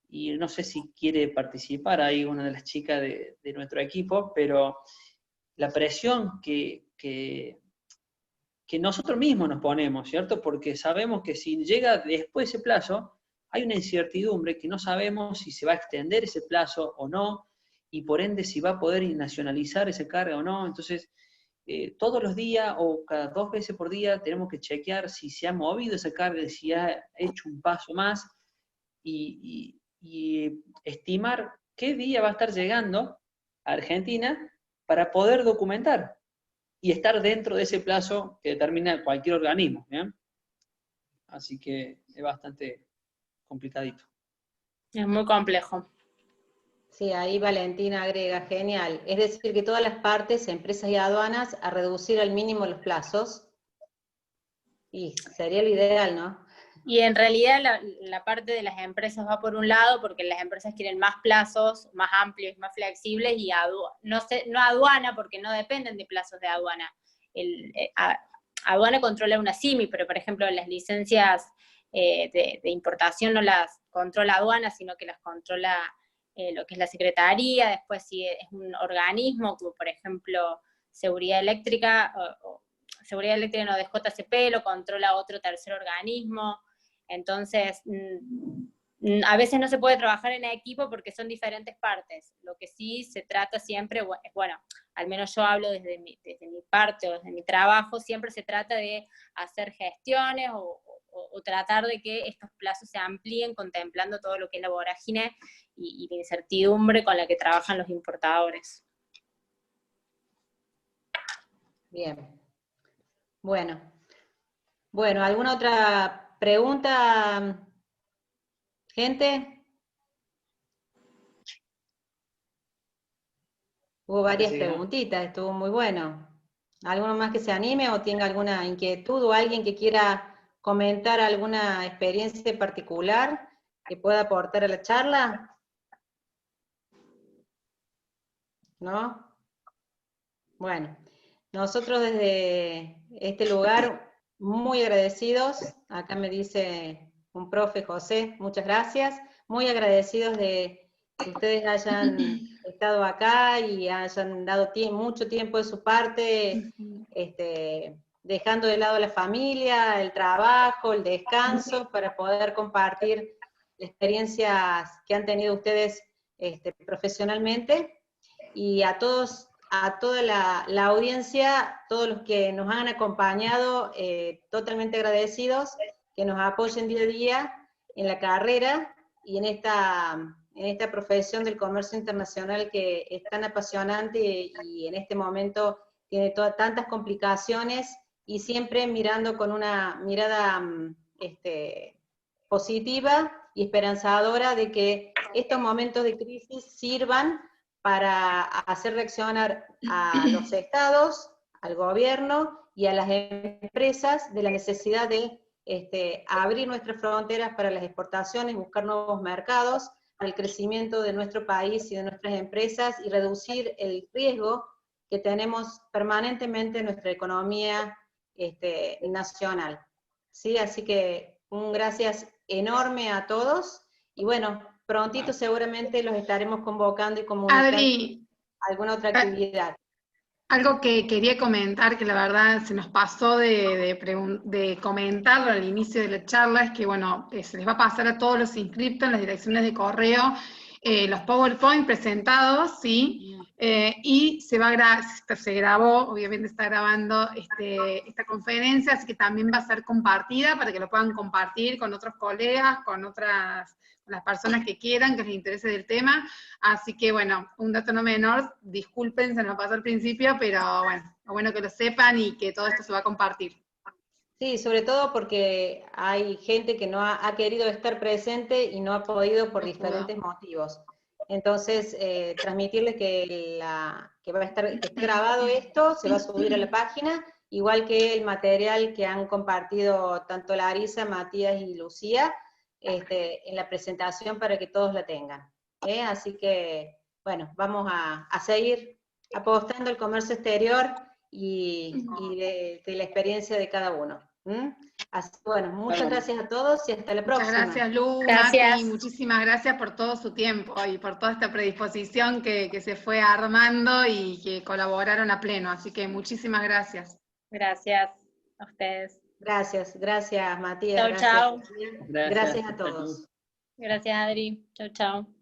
y no sé si quiere participar ahí una de las chicas de nuestro equipo, pero la presión que nosotros mismos nos ponemos, ¿cierto? Porque sabemos que si llega después ese plazo, hay una incertidumbre que no sabemos si se va a extender ese plazo o no, y por ende si va a poder nacionalizar esa carga o no. Entonces, todos los días o cada 2 veces por día tenemos que chequear si se ha movido esa carga, si ha hecho un paso más, y estimar qué día va a estar llegando a Argentina para poder documentar y estar dentro de ese plazo que determina cualquier organismo, ¿bien? Así que es bastante complicadito. Es muy complejo. Sí, ahí Valentina agrega, genial. Es decir, que todas las partes, empresas y aduanas, a reducir al mínimo los plazos. Y sería lo ideal, ¿no? Y en realidad la parte de las empresas va por un lado, porque las empresas quieren más plazos, más amplios, más flexibles, y no aduana, porque no dependen de plazos de aduana. Aduana controla una CIMI, pero por ejemplo las licencias de importación no las controla aduana, sino que las controla lo que es la Secretaría. Después si es un organismo, como por ejemplo Seguridad Eléctrica, Seguridad Eléctrica no, de JCP, lo controla otro tercer organismo. Entonces, a veces no se puede trabajar en equipo porque son diferentes partes. Lo que sí se trata siempre, bueno, al menos yo hablo desde mi parte o desde mi trabajo, siempre se trata de hacer gestiones o tratar de que estos plazos se amplíen contemplando todo lo que es la vorágine y la incertidumbre con la que trabajan los importadores. Bien. Bueno, ¿alguna otra pregunta, gente? Hubo varias preguntitas, estuvo muy bueno. ¿Alguno más que se anime o tenga alguna inquietud o alguien que quiera comentar alguna experiencia particular que pueda aportar a la charla? ¿No? Bueno, nosotros desde este lugar muy agradecidos, acá me dice un profe José, muchas gracias, muy agradecidos de que ustedes hayan estado acá y hayan dado mucho tiempo de su parte, dejando de lado la familia, el trabajo, el descanso, para poder compartir experiencias que han tenido ustedes profesionalmente, y a toda la audiencia, todos los que nos han acompañado, totalmente agradecidos, que nos apoyen día a día en la carrera y en esta profesión del comercio internacional que es tan apasionante y en este momento tiene tantas complicaciones, y siempre mirando con una mirada positiva y esperanzadora de que estos momentos de crisis sirvan para hacer reaccionar a los estados, al gobierno y a las empresas de la necesidad de abrir nuestras fronteras para las exportaciones, buscar nuevos mercados, para el crecimiento de nuestro país y de nuestras empresas y reducir el riesgo que tenemos permanentemente en nuestra economía nacional. ¿Sí? Así que un gracias enorme a todos, y bueno, prontito seguramente los estaremos convocando y comunicando Adri, alguna otra actividad. algo que quería comentar, que la verdad se nos pasó de comentarlo al inicio de la charla, es que bueno, se les va a pasar a todos los inscriptos en las direcciones de correo los PowerPoint presentados, ¿sí? Y se grabó, obviamente está grabando esta conferencia, así que también va a ser compartida para que lo puedan compartir con otros colegas, con las personas que quieran, que les interese del tema. Así que bueno, un dato no menor, disculpen, se nos pasó al principio, pero bueno que lo sepan y que todo esto se va a compartir. Sí, sobre todo porque hay gente que no ha querido estar presente y no ha podido por diferentes motivos. Entonces, transmitirles que que esté grabado esto, se va a subir a la página, igual que el material que han compartido tanto Larisa, Matías y Lucía, en la presentación para que todos la tengan. Así que, bueno, vamos a seguir apostando al comercio exterior y de la experiencia de cada uno. Así que bueno, muchas gracias a todos y hasta la próxima. Muchas gracias, Lu, Gracias. Mati, muchísimas gracias por todo su tiempo y por toda esta predisposición que se fue armando y que colaboraron a pleno, así que muchísimas gracias. Gracias a ustedes. Gracias, Matías. Chau, Gracias, chau. gracias a todos. Gracias, Adri. Chau, chau.